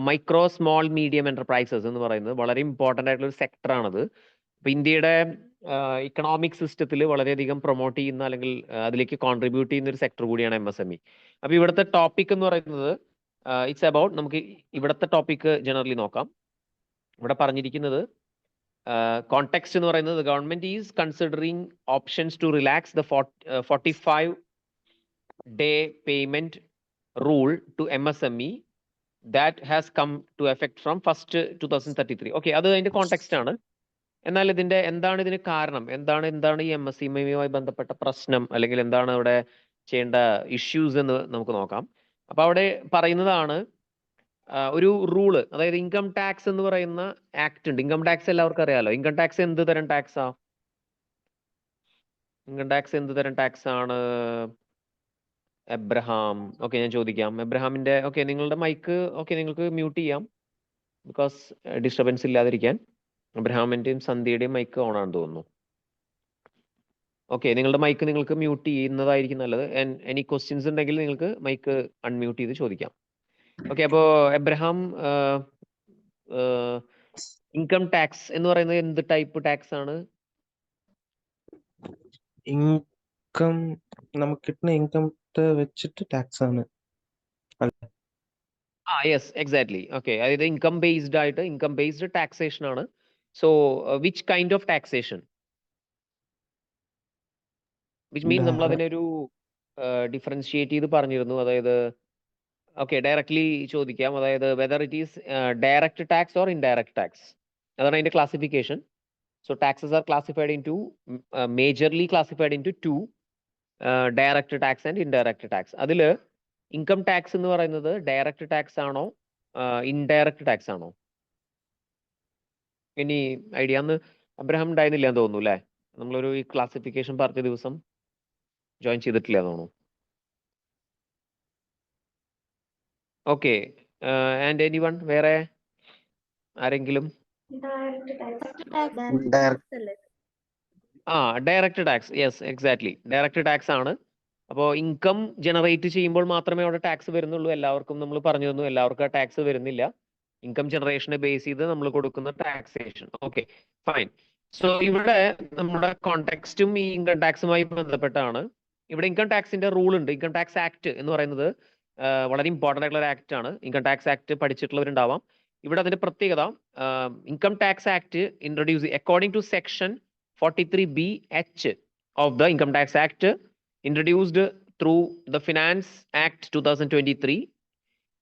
Micro small medium enterprises എന്ന് പറയുന്നത് വളരെ ഇമ്പോർട്ടൻ്റ് ആയിട്ടുള്ള ഒരു സെക്ടറാണത്. ഇപ്പൊ ഇന്ത്യയുടെ ഇക്കണോമിക് സിസ്റ്റത്തിൽ വളരെയധികം പ്രൊമോട്ട് ചെയ്യുന്ന അല്ലെങ്കിൽ അതിലേക്ക് കോൺട്രിബ്യൂട്ട് ചെയ്യുന്ന ഒരു സെക്ടർ കൂടിയാണ് MSME. അപ്പൊ ഇവിടുത്തെ ടോപ്പിക് എന്ന് പറയുന്നത് ഇറ്റ്സ് അബൌട്ട്, നമുക്ക് ഇവിടുത്തെ ടോപ്പിക് ജനറലി നോക്കാം. ഇവിടെ പറഞ്ഞിരിക്കുന്നത് കോണ്ടെക്സ്റ്റ് എന്ന് പറയുന്നത് government is considering options to relax the 45-day payment rule to MSME that has come to effect from 1st 2033. Okay, അത് അതിന്റെ കോണ്ടെക്സ്റ്റ് ആണ്. എന്നാൽ എന്താണ് ഇതിന് കാരണം, എന്താണ് ഈ MSME-യുമായി ബന്ധപ്പെട്ട പ്രശ്നം, അല്ലെങ്കിൽ എന്താണ് അവിടെ ചെയ്യേണ്ട ഇഷ്യൂസ് എന്ന് നമുക്ക് നോക്കാം. അപ്പൊ അവിടെ പറയുന്നതാണ് ഒരു റൂള്, അതായത് ഇൻകം ടാക്സ് എന്ന് പറയുന്ന ആക്ട് ഉണ്ട്. ഇൻകം ടാക്സ് എല്ലാവർക്കും അറിയാലോ. ഇൻകം ടാക്സ് എന്ത് തരം ടാക്സാ? ഇൻകം ടാക്സ് എന്ത് തരം ടാക്സ് ആണ് എബ്രഹാം? ഓക്കെ, ഞാൻ ചോദിക്കാം. എബ്രഹാമിന്റെ നിങ്ങളുടെ മൈക്ക് നിങ്ങൾക്ക് മ്യൂട്ട് ചെയ്യാം, ബിക്കോസ് ഡിസ്റ്റർബൻസ് ഇല്ലാതിരിക്കാൻ. എബ്രഹാമിന്റെയും സന്ധ്യയുടെയും മൈക്ക് ഓൺ ആണെന്ന് തോന്നുന്നു. ഓക്കെ, നിങ്ങളുടെ മൈക്ക് നിങ്ങൾക്ക് മ്യൂട്ട് ചെയ്യുന്നതായിരിക്കും നല്ലത്. എനി ക്വസ്റ്റ്യൻസ് ഉണ്ടെങ്കിൽ നിങ്ങൾക്ക് മൈക്ക് അൺമ്യൂട്ട് ചെയ്ത് ചോദിക്കാം. ഓക്കെ, അപ്പോ എബ്രഹാം, ഇൻകം ടാക്സ് എന്ന് പറയുന്നത് എന്ത് ടൈപ്പ് ടാക്സ് ആണ്? ഇൻകം, നമുക്ക് കിട്ടുന്ന ഇൻകത്തെ വെച്ചിട്ട് ടാക്സ് ആണ്. Yes, exactly. ഓക്കെ, അതായത് ഇൻകം ബേസ്ഡ് ടാക്സേഷൻ ആണ്. So which kind of taxation? Which mean നമ്മൾ അതിനൊരു ഡിഫറൻഷിയേറ്റ് ചെയ്ത് പറഞ്ഞിരുന്നു. അതായത് ഡയറക്ട്ലി ചോദിക്കാം, അതായത് whether it is direct tax or indirect tax, അതാണ് അതിന്റെ classification. So taxes are classified into, majorly classified into 2, direct tax and indirect tax. അതില് ഇൻകം ടാക്സ് എന്ന് പറയുന്നത് ഡയറക്റ്റ് ടാക്സ് ആണോ ഇൻഡയറക്റ്റ് ടാക്സ് ആണോ? ഇനി ഐഡിയ അന്ന് Abraham ഉണ്ടായിരുന്നില്ല എന്ന് തോന്നുന്നു അല്ലേ? നമ്മളൊരു ഈ ക്ലാസിഫിക്കേഷൻ പറഞ്ഞ ദിവസം ജോയിൻ ചെയ്തിട്ടില്ല തോന്നുന്നു. ഓക്കെ, ആൻഡ് എനിവൺ, വേറെ ആരെങ്കിലും? Direct tax, yes, exactly, direct tax ആണ്. അപ്പോൾ ഇൻകം ജനറേറ്റ് ചെയ്യുമ്പോൾ മാത്രമേ അവിടെ ടാക്സ് വരുന്നുള്ളൂ. എല്ലാവർക്കും നമ്മൾ പറഞ്ഞു തന്നു, എല്ലാവർക്കും ആ ടാക്സ് വരുന്നില്ല. ഇൻകം ജനറേഷനെ ബേസ് ചെയ്ത് നമ്മൾ കൊടുക്കുന്ന ടാക്സേഷൻ. Okay, fine. സോ ഇവിടെ നമ്മുടെ കോണ്ടെക്സ്റ്റും ഈ ഇൻകം ടാക്സുമായി ബന്ധപ്പെട്ടാണ്. ഇവിടെ ഇൻകം ടാക്സിന്റെ റൂൾ ഉണ്ട്. ഇൻകം ടാക്സ് ആക്ട് എന്ന് പറയുന്നത് വളരെ ഇമ്പോർട്ടൻ്റ് ആയിട്ടുള്ള ഒരു ആക്ട് ആണ്. ഇൻകം ടാക്സ് ആക്ട് പഠിച്ചിട്ടുള്ളവരുണ്ടാവാം. ഇവിടെ അതിന്റെ പ്രത്യേകത, income tax act introduce according to section 43BH of the Income Tax Act, introduced through the Finance Act 2023.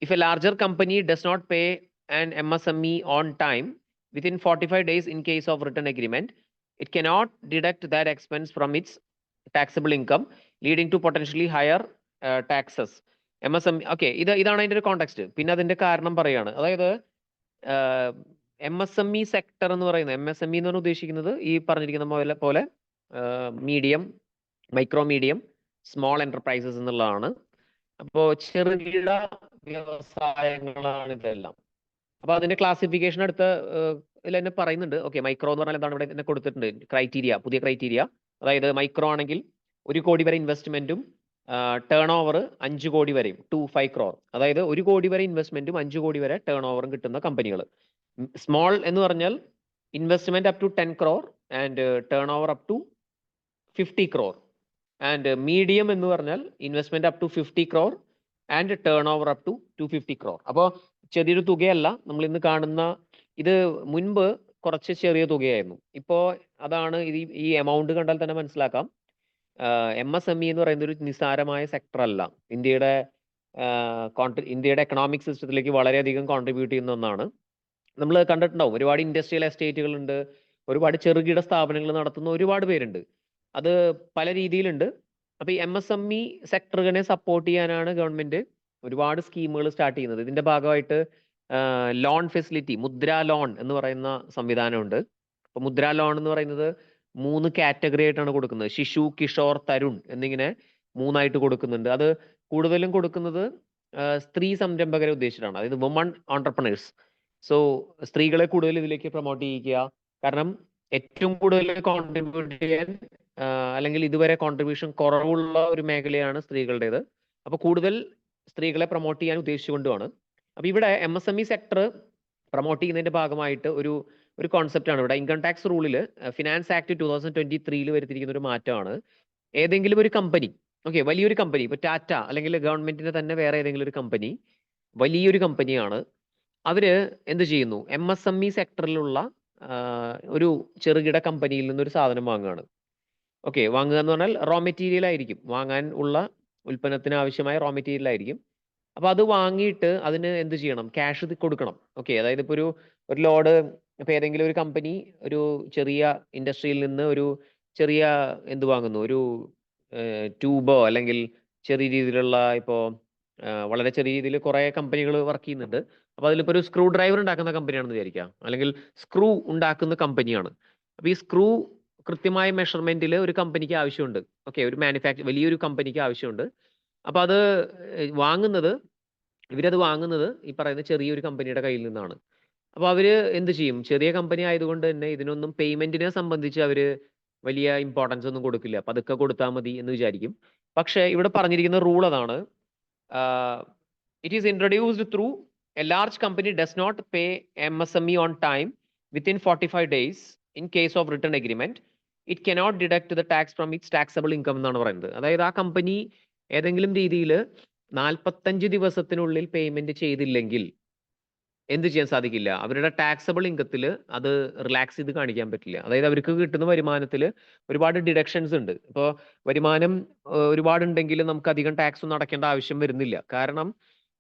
If a larger company does not pay an MSME on time within 45 days in case of written agreement, it cannot deduct that expense from its taxable income, leading to potentially higher taxes. MSME, ഇതാണ് അതിന്റെ ഒരു context. പിന്നെ അതിന്റെ കാരണം പറയാണ്. അതായത് MSME sector എന്ന് പറയുന്നത്, MSME എന്ന് പറഞ്ഞാൽ ഉദ്ദേശിക്കുന്നത് ഈ പറഞ്ഞിരിക്കുന്ന പോലെ medium, micro medium, small enterprises എന്നുള്ളതാണ്. അപ്പോൾ ചെറുകിട വ്യവസായങ്ങളാണ് ഇതെല്ലാം. അപ്പൊ അതിന്റെ ക്ലാസിഫിക്കേഷൻ അടുത്ത ഇതിൽ തന്നെ പറയുന്നുണ്ട്. മൈക്രോ എന്ന് പറഞ്ഞാൽ എന്താണ് ഇവിടെ തന്നെ കൊടുത്തിട്ടുണ്ട് ക്രൈറ്റീരിയ, പുതിയ ക്രൈറ്റീരിയ. അതായത് മൈക്രോ ആണെങ്കിൽ 1 കോടി വരെ ഇൻവെസ്റ്റ്മെന്റും ടേൺ ഓവർ 5 കോടി വരെയും, 5 crore, അതായത് 1 കോടി വരെ ഇൻവെസ്റ്റ്മെന്റും 5 കോടി വരെ ടേൺ ഓവറും കിട്ടുന്ന കമ്പനികൾ. സ്മോൾ എന്ന് പറഞ്ഞാൽ investment up to 10 crore and turnover up to 50 crore. And medium എന്ന് പറഞ്ഞാൽ investment up to 50 crore and turnover up to 250 crore. അപ്പോൾ ചെറിയൊരു തുകയല്ല നമ്മൾ ഇന്ന് കാണുന്ന. ഇത് മുൻപ് കുറച്ച് ചെറിയ തുകയായിരുന്നു. ഇപ്പോ അതാണ് ഈ എമൗണ്ട് കണ്ടാൽ തന്നെ മനസ്സിലാക്കാം. MSME എന്ന് പറയുന്ന ഒരു നിസ്സാരമായ സെക്ടർ അല്ല. ഇന്ത്യയുടെ എക്കണോമിക് സിസ്റ്റത്തിലേക്ക് വളരെയധികം കോൺട്രിബ്യൂട്ട് ചെയ്യുന്ന ഒന്നാണ്. നമ്മൾ കണ്ടിട്ടുണ്ടാവും, ഒരുപാട് ഇൻഡസ്ട്രിയൽ എസ്റ്റേറ്റുകൾ ഉണ്ട്, ഒരുപാട് ചെറുകിട സ്ഥാപനങ്ങൾ നടത്തുന്ന ഒരുപാട് പേരുണ്ട്. അത് പല രീതിയിലുണ്ട്. അപ്പൊ ഈ MSME സെക്ടറിനെ സപ്പോർട്ട് ചെയ്യാനാണ് ഗവൺമെന്റ് ഒരുപാട് സ്കീമുകൾ സ്റ്റാർട്ട് ചെയ്യുന്നത്. ഇതിന്റെ ഭാഗമായിട്ട് ലോൺ ഫെസിലിറ്റി, മുദ്ര ലോൺ എന്ന് പറയുന്ന സംവിധാനമുണ്ട്. അപ്പൊ മുദ്ര ലോൺ എന്ന് പറയുന്നത് 3 കാറ്റഗറി ആയിട്ടാണ് കൊടുക്കുന്നത്. ശിശു, കിഷോർ, തരുൺ എന്നിങ്ങനെ 3ആയിട്ട് കൊടുക്കുന്നുണ്ട്. അത് കൂടുതലും കൊടുക്കുന്നത് സ്ത്രീ സംരംഭകരെ ഉദ്ദേശിച്ചിട്ടാണ്, അതായത് വുമൺ ഓൺടർപ്രണേഴ്സ്. സോ സ്ത്രീകളെ കൂടുതൽ ഇതിലേക്ക് പ്രൊമോട്ട് ചെയ്യിക്കുക. കാരണം ഏറ്റവും കൂടുതൽ കോൺട്രിബ്യൂട്ട് ചെയ്യാൻ അല്ലെങ്കിൽ ഇതുവരെ കോൺട്രിബ്യൂഷൻ കുറവുള്ള ഒരു മേഖലയാണ് സ്ത്രീകളുടേത്. അപ്പൊ കൂടുതൽ സ്ത്രീകളെ പ്രൊമോട്ട് ചെയ്യാൻ ഉദ്ദേശിച്ചുകൊണ്ടുമാണ്. അപ്പോൾ ഇവിടെ MSME സെക്ടർ പ്രൊമോട്ട് ചെയ്യുന്നതിന്റെ ഭാഗമായിട്ട് ഒരു കോൺസെപ്റ്റാണ് ഇവിടെ ഇൻകം ടാക്സ് റൂളിൽ ഫിനാൻസ് ആക്ട് 2023 വരുത്തിയിരിക്കുന്ന ഒരു മാറ്റമാണ്. ഏതെങ്കിലും ഒരു കമ്പനി, ഓക്കെ, വലിയൊരു കമ്പനി, ഇപ്പോൾ ടാറ്റ അല്ലെങ്കിൽ ഗവൺമെന്റിന്റെ തന്നെ വേറെ ഏതെങ്കിലും ഒരു കമ്പനി, വലിയൊരു കമ്പനിയാണ്, അവര് എന്ത് ചെയ്യുന്നു, MSME സെക്ടറിലുള്ള ഒരു ചെറുകിട കമ്പനിയിൽ നിന്നൊരു സാധനം വാങ്ങുകയാണ്. ഓക്കെ, വാങ്ങുക എന്ന് പറഞ്ഞാൽ റോ മെറ്റീരിയൽ ആയിരിക്കും, വാങ്ങാൻ ഉള്ള ഉൽപ്പന്നത്തിന് ആവശ്യമായ റോ മെറ്റീരിയൽ ആയിരിക്കും. അപ്പൊ അത് വാങ്ങിയിട്ട് അതിന് എന്ത് ചെയ്യണം, ക്യാഷ് കൊടുക്കണം. ഓക്കെ, അതായത് ഇപ്പോൾ ഒരു ലോഡ്, ഇപ്പൊ ഏതെങ്കിലും ഒരു കമ്പനി ഒരു ചെറിയ ഇൻഡസ്ട്രിയിൽ നിന്ന് ഒരു ചെറിയ എന്ത് വാങ്ങുന്നു, ഒരു ട്യൂബോ അല്ലെങ്കിൽ ചെറിയ രീതിയിലുള്ള ഇപ്പോൾ വളരെ ചെറിയ രീതിയിൽ കുറെ കമ്പനികൾ വർക്ക് ചെയ്യുന്നുണ്ട്. അപ്പൊ അതിലിപ്പോ ഒരു സ്ക്രൂ ഡ്രൈവർ ഉണ്ടാക്കുന്ന കമ്പനിയാണെന്ന് വിചാരിക്കാം, അല്ലെങ്കിൽ സ്ക്രൂ ഉണ്ടാക്കുന്ന കമ്പനിയാണ്. അപ്പൊ ഈ സ്ക്രൂ കൃത്യമായ മെഷർമെന്റിൽ ഒരു കമ്പനിക്ക് ആവശ്യമുണ്ട്. ഓക്കെ, ഒരു വലിയൊരു കമ്പനിക്ക് ആവശ്യമുണ്ട്. അപ്പൊ അത് ഇവരത് വാങ്ങുന്നത് ഈ പറയുന്ന ചെറിയൊരു കമ്പനിയുടെ കയ്യിൽ നിന്നാണ്. അപ്പൊ അവര് എന്ത് ചെയ്യും, ചെറിയ കമ്പനി ആയതുകൊണ്ട് തന്നെ ഇതിനൊന്നും പേയ്മെന്റിനെ സംബന്ധിച്ച് അവര് വലിയ ഇമ്പോർട്ടൻസ് ഒന്നും കൊടുക്കില്ല, പതുക്കെ കൊടുത്താൽ മതി എന്ന് വിചാരിക്കും. പക്ഷേ ഇവിടെ പറഞ്ഞിരിക്കുന്ന റൂൾ അതാണ്, it is introduced through a large company does not pay MSME on time within 45 days in case of return agreement it cannot deduct the tax from its taxable income എന്നാണ് പറയുന്നത്. അതായത് ആ കമ്പനി ഏതെങ്കിലും രീതിയിൽ 45 ദിവസത്തിനുള്ളിൽ payment ചെയ്തില്ലെങ്കിൽ എന്ത് ചെയ്യാൻ സാധിക്കില്ല, അവരുടെ ടാക്സബിൾ ഇൻകത്തിൽ അത് റിലാക്സ് ചെയ്ത് കാണിക്കാൻ പറ്റില്ല. അതായത് അവർക്ക് കിട്ടുന്ന വരുമാനത്തിൽ ഒരുപാട് ഡിഡക്ഷൻസ് ഉണ്ട്. ഇപ്പോൾ വരുമാനം ഒരുപാടുണ്ടെങ്കിൽ നമുക്ക് അധികം ടാക്സ് ഒന്നും അടയ്ക്കേണ്ട ആവശ്യം വരുന്നില്ല. കാരണം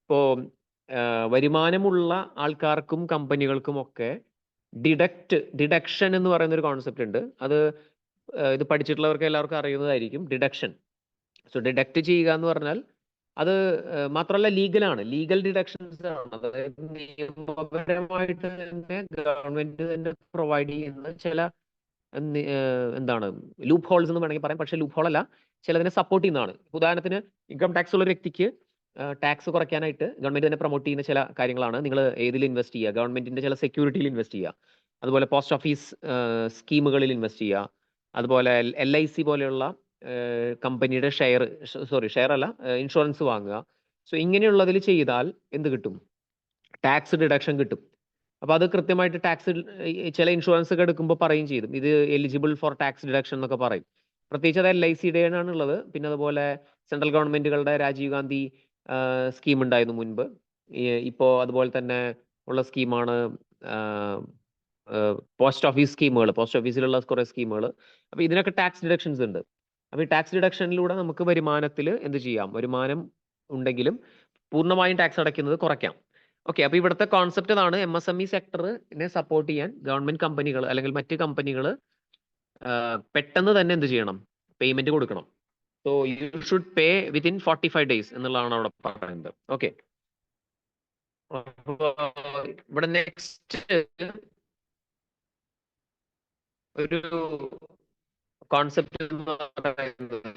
ഇപ്പോൾ വരുമാനമുള്ള ആൾക്കാർക്കും കമ്പനികൾക്കും ഒക്കെ ഡിഡക്ഷൻ എന്ന് പറയുന്ന ഒരു കോൺസെപ്റ്റ് ഉണ്ട്. അത് ഇത് പഠിച്ചിട്ടുള്ളവർക്ക് എല്ലാവർക്കും അറിയുന്നതായിരിക്കും, ഡിഡക്ഷൻ. സോ ഡിഡക്റ്റ് ചെയ്യുക എന്ന് പറഞ്ഞാൽ അത് മാത്രമല്ല ലീഗലാണ്, ലീഗൽ ഡിഡക്ഷൻസ് ആണ്. അതായത് നിയമപരമായിട്ട് തന്നെ ഗവൺമെന്റ് തന്നെ പ്രൊവൈഡ് ചെയ്യുന്ന ചില എന്താണ് ലൂപ്പ് ഹോൾസ് എന്ന് വേണമെങ്കിൽ പറയാം. പക്ഷേ ലൂപ്പ് ഹോൾ അല്ല, ചിലതിനെ സപ്പോർട്ട് ചെയ്യുന്നതാണ്. ഉദാഹരണത്തിന് ഇൻകം ടാക്സ് ഉള്ള ഒരു വ്യക്തിക്ക് ടാക്സ് കുറയ്ക്കാനായിട്ട് ഗവൺമെന്റ് തന്നെ പ്രൊമോട്ട് ചെയ്യുന്ന ചില കാര്യങ്ങളാണ്, നിങ്ങൾ ഏതിൽ ഇൻവെസ്റ്റ് ചെയ്യുക, ഗവൺമെന്റിന്റെ ചില സെക്യൂരിറ്റിയിൽ ഇൻവെസ്റ്റ് ചെയ്യുക, അതുപോലെ പോസ്റ്റ് ഓഫീസ് സ്കീമുകളിൽ ഇൻവെസ്റ്റ് ചെയ്യുക, അതുപോലെ LIC പോലെയുള്ള കമ്പനിയുടെ ഷെയർ അല്ല, ഇൻഷുറൻസ് വാങ്ങുക. സോ ഇങ്ങനെയുള്ളതിൽ ചെയ്താൽ എന്ത് കിട്ടും, ടാക്സ് ഡിഡക്ഷൻ കിട്ടും. അപ്പൊ അത് കൃത്യമായിട്ട് ടാക്സ്, ചില ഇൻഷുറൻസ് ഒക്കെ എടുക്കുമ്പോൾ പറയും ചെയ്തു ഇത് എലിജിബിൾ ഫോർ ടാക്സ് ഡിഡക്ഷൻ എന്നൊക്കെ പറയും. പ്രത്യേകിച്ച് അത് LICയുടെ ആണ് ഉള്ളത്. പിന്നെ അതുപോലെ സെൻട്രൽ ഗവൺമെന്റുകളുടെ രാജീവ് ഗാന്ധി സ്കീം ഉണ്ടായിരുന്നു മുൻപ്. ഇപ്പോ അതുപോലെ തന്നെ ഉള്ള സ്കീമാണ് പോസ്റ്റ് ഓഫീസ് സ്കീമുകൾ, പോസ്റ്റ് ഓഫീസിലുള്ള കുറെ സ്കീമുകൾ. അപ്പൊ ഇതിനൊക്കെ ടാക്സ് ഡിഡക്ഷൻസ് ഉണ്ട്. അപ്പൊ ഈ ടാക്സ് ഡിഡക്ഷനിലൂടെ നമുക്ക് വരുമാനത്തിൽ എന്ത് ചെയ്യാം, വരുമാനം ഉണ്ടെങ്കിലും പൂർണ്ണമായും ടാക്സ് അടയ്ക്കുന്നത് കുറയ്ക്കാം. ഓക്കെ, അപ്പൊ ഇവിടുത്തെ കോൺസെപ്റ്റ് ഇതാണ്, MSME സെക്ടറിനെ സപ്പോർട്ട് ചെയ്യാൻ ഗവൺമെന്റ് കമ്പനികൾ അല്ലെങ്കിൽ മറ്റ് കമ്പനികൾ പെട്ടെന്ന് തന്നെ എന്ത് ചെയ്യണം, പേയ്മെന്റ് കൊടുക്കണം. So you should pay within 45 days എന്നുള്ളതാണ് അവിടെ പറയുന്നത്. ഓക്കെ, ഇവിടെ നെക്സ്റ്റ് ഒരു കോൺസെപ്റ്റ് എന്ന് പറയുന്നത്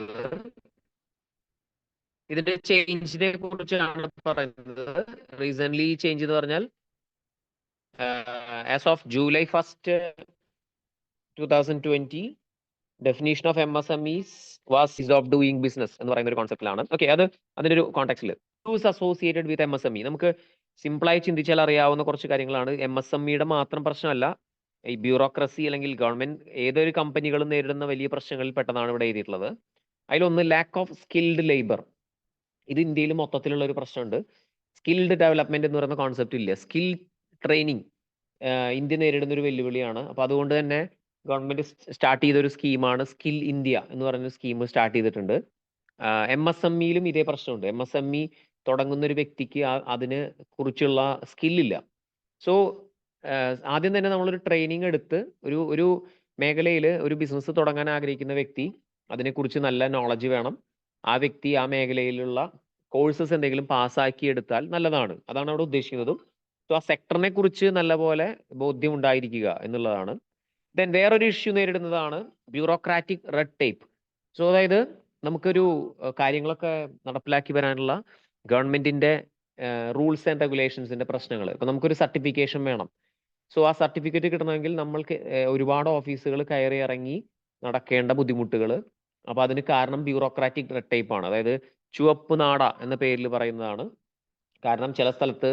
ഇതിന്റെ ചേഞ്ചിനെ കുറിച്ചാണ് പറയുന്നത്. റീസെന്റ് ചേഞ്ച് എന്ന് പറഞ്ഞാൽ as of July 1st, 2020 definition of MSMEs was of doing business എന്ന് പറയുന്ന ഒരു കോൺസെപ്റ്റിലാണ്. ഓക്കെ, അത് അതിന്റെ ഒരു കോൺടാക്സിൽ അസോസിയേറ്റഡ് വിത്ത് MSME നമുക്ക് സിമ്പിളായി ചിന്തിച്ചാൽ അറിയാവുന്ന കുറച്ച് കാര്യങ്ങളാണ്. MSMEയുടെ മാത്രം പ്രശ്നമല്ല, ഈ ബ്യൂറോക്രസി അല്ലെങ്കിൽ ഗവൺമെന്റ് ഏതൊരു കമ്പനികളും നേരിടുന്ന വലിയ പ്രശ്നങ്ങളിൽ പെട്ടതാണ് ഇവിടെ എഴുതിയിട്ടുള്ളത്. അതിലൊന്ന് ലാക്ക് ഓഫ് സ്കിൽഡ് ലേബർ. ഇത് ഇന്ത്യയിൽ മൊത്തത്തിലുള്ള ഒരു പ്രശ്നമുണ്ട്. സ്കിൽഡ് ഡെവലപ്മെന്റ് എന്ന് പറയുന്ന കോൺസെപ്റ്റ് ഇല്ല. സ്കിൽ ട്രെയിനിങ് ഇന്ത്യ നേരിടുന്ന ഒരു വെല്ലുവിളിയാണ്. അപ്പൊ അതുകൊണ്ട് തന്നെ ഗവൺമെന്റ് സ്റ്റാർട്ട് ചെയ്ത ഒരു സ്കീമാണ് സ്കിൽ ഇന്ത്യ എന്ന് പറയുന്ന സ്കീം സ്റ്റാർട്ട് ചെയ്തിട്ടുണ്ട്. MSMEയിലും ഇതേ പ്രശ്നമുണ്ട്. MSME തുടങ്ങുന്ന ഒരു വ്യക്തിക്ക് അതിന് കുറിച്ചുള്ള സ്കില്ലില്ല. സോ ആദ്യം തന്നെ നമ്മളൊരു ട്രെയിനിങ് എടുത്ത് ഒരു മേഖലയിൽ ഒരു ബിസിനസ് തുടങ്ങാൻ ആഗ്രഹിക്കുന്ന വ്യക്തി അതിനെക്കുറിച്ച് നല്ല നോളജ് വേണം. ആ വ്യക്തി ആ മേഖലയിലുള്ള കോഴ്സസ് എന്തെങ്കിലും പാസ്സാക്കി എടുത്താൽ നല്ലതാണ്. അതാണ് അവിടെ ഉദ്ദേശിക്കുന്നതും. സോ ആ സെക്ടറിനെ കുറിച്ച് നല്ലപോലെ ബോധ്യം ഉണ്ടായിരിക്കുക എന്നുള്ളതാണ്. ദെൻ വേറൊരു ഇഷ്യൂ നേരിടുന്നതാണ് ബ്യൂറോക്രാറ്റിക് റെഡ് ടേപ്പ്. സോ അതായത് നമുക്കൊരു കാര്യങ്ങളൊക്കെ നടപ്പിലാക്കി വരാനുള്ള ഗവൺമെന്റിന്റെ റൂൾസ് ആൻഡ് റെഗുലേഷൻസിന്റെ പ്രശ്നങ്ങൾ. ഇപ്പൊ നമുക്കൊരു സർട്ടിഫിക്കേഷൻ വേണം. സോ ആ സർട്ടിഫിക്കറ്റ് കിട്ടണമെങ്കിൽ നമ്മൾക്ക് ഒരുപാട് ഓഫീസുകൾ കയറി ഇറങ്ങി നടക്കേണ്ട ബുദ്ധിമുട്ടുകൾ. അപ്പൊ അതിന് കാരണം ബ്യൂറോക്രാറ്റിക് റെഡ് ടേപ്പ് ആണ്. അതായത് ചുവപ്പ് നാട എന്ന പേരിൽ പറയുന്നതാണ്. കാരണം ചില സ്ഥലത്ത്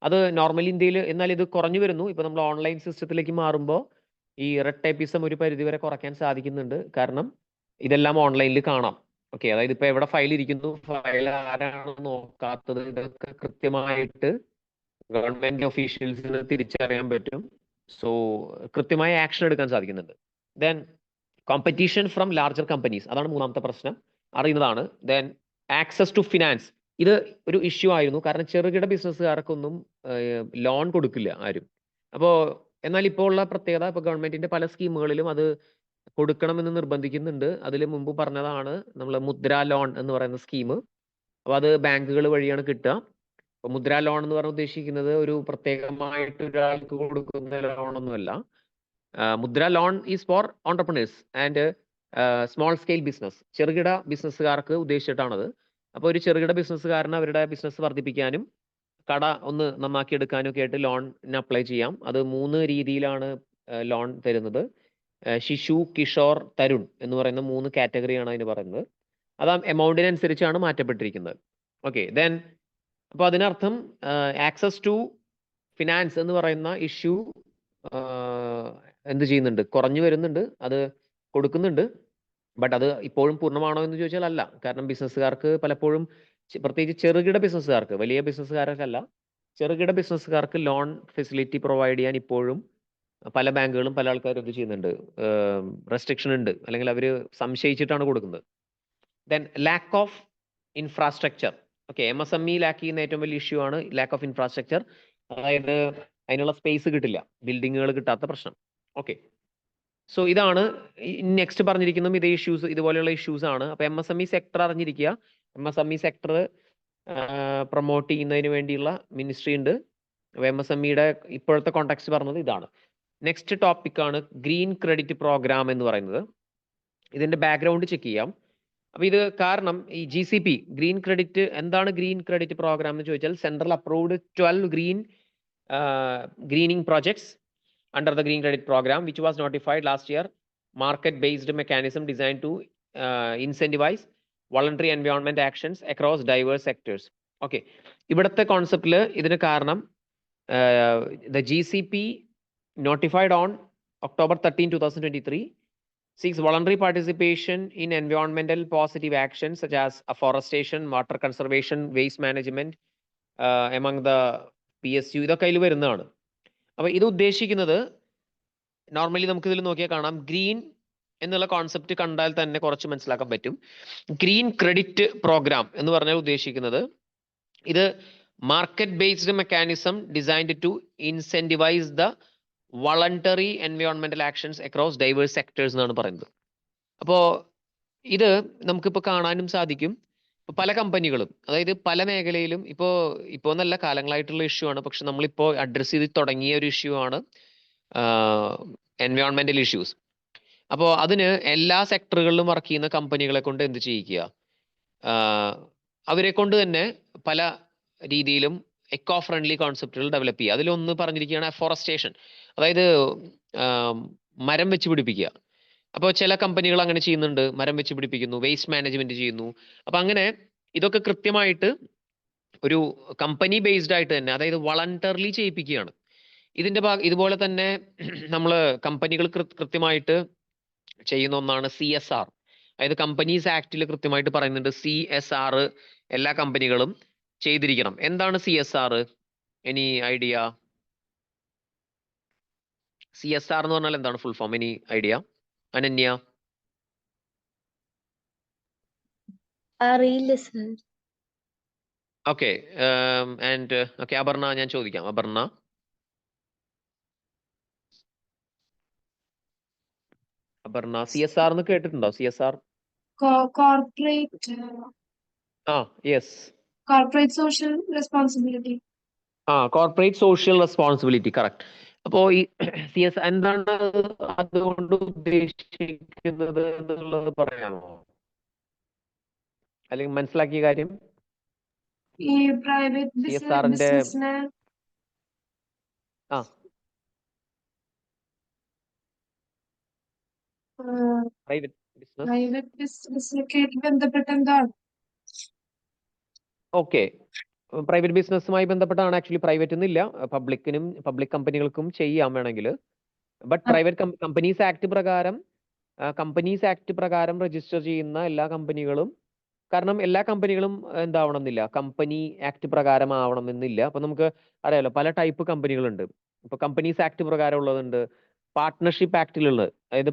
അത് നോർമലി ഇന്ത്യയിൽ എന്നാൽ ഇത് കുറഞ്ഞു വരുന്നു. ഇപ്പൊ നമ്മൾ ഓൺലൈൻ സിസ്റ്റത്തിലേക്ക് മാറുമ്പോൾ ഈ റെഡ് ടൈപ്പിസം ഒരു പരിധി വരെ കുറയ്ക്കാൻ സാധിക്കുന്നുണ്ട്. കാരണം ഇതെല്ലാം ഓൺലൈനിൽ കാണാം. ഓക്കെ, അതായത് ഇപ്പൊ എവിടെ ഫയൽ ഇരിക്കുന്നു, ഫയൽ ആരാണ് നോക്കാത്തത്, ഇതൊക്കെ കൃത്യമായിട്ട് ഗവൺമെന്റ് ഒഫീഷ്യൽസിന് തിരിച്ചറിയാൻ പറ്റും. സോ കൃത്യമായ ആക്ഷൻ എടുക്കാൻ സാധിക്കുന്നുണ്ട്. Then competition from larger companies, അതാണ് മൂന്നാമത്തെ പ്രശ്നം, അറിയുന്നതാണ്. ദെൻ ആക്സസ് ടു ഫിനാൻസ്, ഇത് ഒരു ഇഷ്യൂ ആയിരുന്നു. കാരണം ചെറുകിട ബിസിനസ്സുകാർക്കൊന്നും ലോൺ കൊടുക്കില്ല ആരും. അപ്പോ എന്നാൽ ഇപ്പോൾ ഉള്ള പ്രത്യേകത, ഇപ്പൊ ഗവൺമെന്റിന്റെ പല സ്കീമുകളിലും അത് കൊടുക്കണമെന്ന് നിർബന്ധിക്കുന്നുണ്ട്. അതിൽ മുമ്പ് പറഞ്ഞതാണ് നമ്മൾ മുദ്ര ലോൺ എന്ന് പറയുന്ന സ്കീം. അപ്പൊ അത് ബാങ്കുകൾ വഴിയാണ് കിട്ടുക. അപ്പൊ മുദ്ര ലോൺ എന്ന് പറഞ്ഞ ഉദ്ദേശിക്കുന്നത് ഒരു പ്രത്യേകമായിട്ട് ഒരാൾക്ക് കൊടുക്കുന്ന ലോൺ ഒന്നുമല്ല. Mudra loan is for entrepreneurs and small scale business, ചെറുകിട ബിസിനസ്സുകാർക്ക് ഉദ്ദേശിച്ചിട്ടാണത്. അപ്പോൾ ഒരു ചെറുകിട ബിസിനസ്സുകാരന് അവരുടെ ബിസിനസ് വർദ്ധിപ്പിക്കാനും കട ഒന്ന് നന്നാക്കി എടുക്കാനും ഒക്കെ ആയിട്ട് ലോണിന് അപ്ലൈ ചെയ്യാം. അത് 3 രീതിയിലാണ് ലോൺ തരുന്നത്. ശിശു, കിഷോർ, തരുൺ എന്ന് പറയുന്ന 3 കാറ്റഗറിയാണ് അതിന് പറയുന്നത്. അത് എമൗണ്ടിനനുസരിച്ചാണ് മാറ്റപ്പെട്ടിരിക്കുന്നത്. ഓക്കെ, ദെൻ അപ്പോൾ അതിനർത്ഥം ആക്സസ് ടു ഫിനാൻസ് എന്ന് പറയുന്ന ഇഷ്യൂ എന്ത് ചെയ്യുന്നുണ്ട്, കുറഞ്ഞു വരുന്നുണ്ട്. അത് കൊടുക്കുന്നുണ്ട്. ബട്ട് അത് ഇപ്പോഴും പൂർണ്ണമാണോ എന്ന് ചോദിച്ചാൽ അല്ല. കാരണം ബിസിനസ്സുകാർക്ക് പലപ്പോഴും, പ്രത്യേകിച്ച് ചെറുകിട ബിസിനസ്സുകാർക്ക്, വലിയ ബിസിനസ്സുകാർക്കല്ല, ചെറുകിട ബിസിനസ്സുകാർക്ക് ലോൺ ഫെസിലിറ്റി പ്രൊവൈഡ് ചെയ്യാൻ ഇപ്പോഴും പല ബാങ്കുകളും പല ആൾക്കാരും ഇത് ചെയ്യുന്നുണ്ട്. റെസ്ട്രിക്ഷൻ ഉണ്ട്, അല്ലെങ്കിൽ അവർ സംശയിച്ചിട്ടാണ് കൊടുക്കുന്നത്. Then lack of infrastructure. Okay, MSME lack ചെയ്യുന്ന ഏറ്റവും വലിയ ഇഷ്യൂ ആണ് ലാക്ക് ഓഫ് ഇൻഫ്രാസ്ട്രക്ചർ. അതായത് അതിനുള്ള സ്പേസ് കിട്ടില്ല, ബിൽഡിങ്ങുകൾ കിട്ടാത്ത പ്രശ്നം. ഓക്കെ, സോ ഇതാണ് നെക്സ്റ്റ് പറഞ്ഞിരിക്കുന്നതും ഇതേ ഇഷ്യൂസ്, ഇതുപോലെയുള്ള ഇഷ്യൂസ് ആണ്. അപ്പൊ MSME സെക്ടർ അറിഞ്ഞിരിക്കുക. MSME സെക്ടർ പ്രൊമോട്ട് ചെയ്യുന്നതിന് വേണ്ടിയുള്ള മിനിസ്ട്രി ഉണ്ട്. അപ്പൊ MSMEയുടെ ഇപ്പോഴത്തെ കോണ്ടാക്ട് പറഞ്ഞത് ഇതാണ്. നെക്സ്റ്റ് ടോപ്പിക് ആണ് ഗ്രീൻ ക്രെഡിറ്റ് പ്രോഗ്രാം എന്ന് പറയുന്നത്. ഇതിന്റെ ബാക്ക്ഗ്രൗണ്ട് ചെക്ക് ചെയ്യാം. അപ്പൊ ഇത് കാരണം ഈ GCP ഗ്രീൻ ക്രെഡിറ്റ്, എന്താണ് ഗ്രീൻ ക്രെഡിറ്റ് പ്രോഗ്രാം എന്ന് ചോദിച്ചാൽ, central approved 12 greening projects under the green credit program, which was notified last year. Market based mechanism designed to incentivize voluntary environment actions across diverse sectors. Okay, ഇവിടുത്തെ കോൺസെപ്റ്റില് ഇതിന് കാരണം the GCP notified on October 13, 2023 seeks voluntary participation in environmental positive actions such as afforestation, water conservation, waste management among the PSU. ഇതൊക്കെ അതിൽ വരുന്നതാണ്. അപ്പൊ ഇത് ഉദ്ദേശിക്കുന്നത്, normally നമുക്ക് ഇതിൽ നോക്കിയാൽ കാണാം, ഗ്രീൻ എന്നുള്ള കോൺസെപ്റ്റ് കണ്ടാൽ തന്നെ കുറച്ച് മനസ്സിലാക്കാൻ പറ്റും. ഗ്രീൻ ക്രെഡിറ്റ് പ്രോഗ്രാം എന്ന് പറഞ്ഞാൽ ഉദ്ദേശിക്കുന്നത്, ഇത് market based mechanism designed to incentivise the voluntary എൻവയോൺമെന്റൽ ആക്ഷൻസ് അക്രോസ് ഡൈവേഴ്സ് സെക്ടേഴ്സ് എന്നാണ് പറയുന്നത്. അപ്പോൾ ഇത് നമുക്കിപ്പോൾ കാണാനും സാധിക്കും. പല കമ്പനികളും, അതായത് പല മേഖലയിലും ഇപ്പോൾ നല്ല കാലങ്ങളായിട്ടുള്ള ഇഷ്യൂ ആണ്, പക്ഷെ നമ്മളിപ്പോൾ അഡ്രസ് ചെയ്ത് തുടങ്ങിയ ഒരു ഇഷ്യൂ ആണ് എൻവയോൺമെന്റൽ ഇഷ്യൂസ്. അപ്പോൾ അതിന് എല്ലാ സെക്ടറുകളിലും വർക്ക് ചെയ്യുന്ന കമ്പനികളെ കൊണ്ട് എന്ത് ചെയ്യിക്കുക, അവരെ കൊണ്ട് തന്നെ പല രീതിയിലും എക്കോ ഫ്രണ്ട്ലി കോൺസെപ്റ്റുകൾ ഡെവലപ്പ് ചെയ്യുക. അതിലൊന്ന് പറഞ്ഞിരിക്കുകയാണ് അഫോറസ്റ്റേഷൻ, അതായത് മരം വെച്ച് പിടിപ്പിക്കുക. അപ്പോൾ ചില കമ്പനികൾ അങ്ങനെ ചെയ്യുന്നുണ്ട്, മരം വെച്ച് പിടിപ്പിക്കുന്നു, വേസ്റ്റ് മാനേജ്മെന്റ് ചെയ്യുന്നു. അപ്പൊ അങ്ങനെ ഇതൊക്കെ കൃത്യമായിട്ട് ഒരു കമ്പനി ബേസ്ഡ് ആയിട്ട് തന്നെ, അതായത് വളണ്ടർലി ചെയ്യിപ്പിക്കുകയാണ്. ഇതിന്റെ ഇതുപോലെ തന്നെ നമ്മൾ കമ്പനികൾ കൃത്യമായിട്ട് ചെയ്യുന്ന ഒന്നാണ് CSR. അതായത് കമ്പനീസ് ആക്ടിൽ കൃത്യമായിട്ട് പറയുന്നുണ്ട് CSR എല്ലാ കമ്പനികളും ചെയ്തിരിക്കണം. എന്താണ് CSR? Any idea? CSR എന്ന് പറഞ്ഞാൽ എന്താണ് full form? Any idea? Ananya? അറിയില്ല sir. Okay, and okay, Aparna ഞാൻ ചോദിക്കാം. അപർണ CSR എന്ന് കേട്ടിട്ടുണ്ടോ? CSR corporate yes, corporate social responsibility. Corporate social responsibility, correct. അപ്പോ ഈ CSR എന്താണ് അതുകൊണ്ട് ഉദ്ദേശിക്കുന്നത് എന്നുള്ളത് പറയാമോ? അല്ലെങ്കിൽ മനസ്സിലാക്കിയ കാര്യം? ഈ പ്രൈവറ്റ് ബിസിനസിനെ പ്രൈവറ്റ് ബിസിനസ്സിലേക്ക് ബന്ധപ്പെട്ട എന്താണ്? ഓക്കെ, പ്രൈവറ്റ് ബിസിനസ്സുമായി ബന്ധപ്പെട്ടാണ്. ആക്ച്വലി പ്രൈവറ്റ് എന്നില്ല, പബ്ലിക് കമ്പനികൾക്കും ചെയ്യാം വേണമെങ്കിൽ. ബട്ട് പ്രൈവറ്റ് കമ്പനീസ് ആക്ട് പ്രകാരം രജിസ്റ്റർ ചെയ്യുന്ന എല്ലാ കമ്പനികളും, കാരണം എല്ലാ കമ്പനികളും എന്താവണമെന്നില്ല, കമ്പനി ആക്ട് പ്രകാരം ആവണമെന്നില്ല. അപ്പൊ നമുക്ക് അറിയാലോ പല ടൈപ്പ് കമ്പനികളുണ്ട്. ഇപ്പൊ കമ്പനീസ് ആക്ട് പ്രകാരം ഉള്ളതുണ്ട്, പാർട്ട്ണർഷിപ്പ് ആക്ടിലുള്ളത്, അതായത്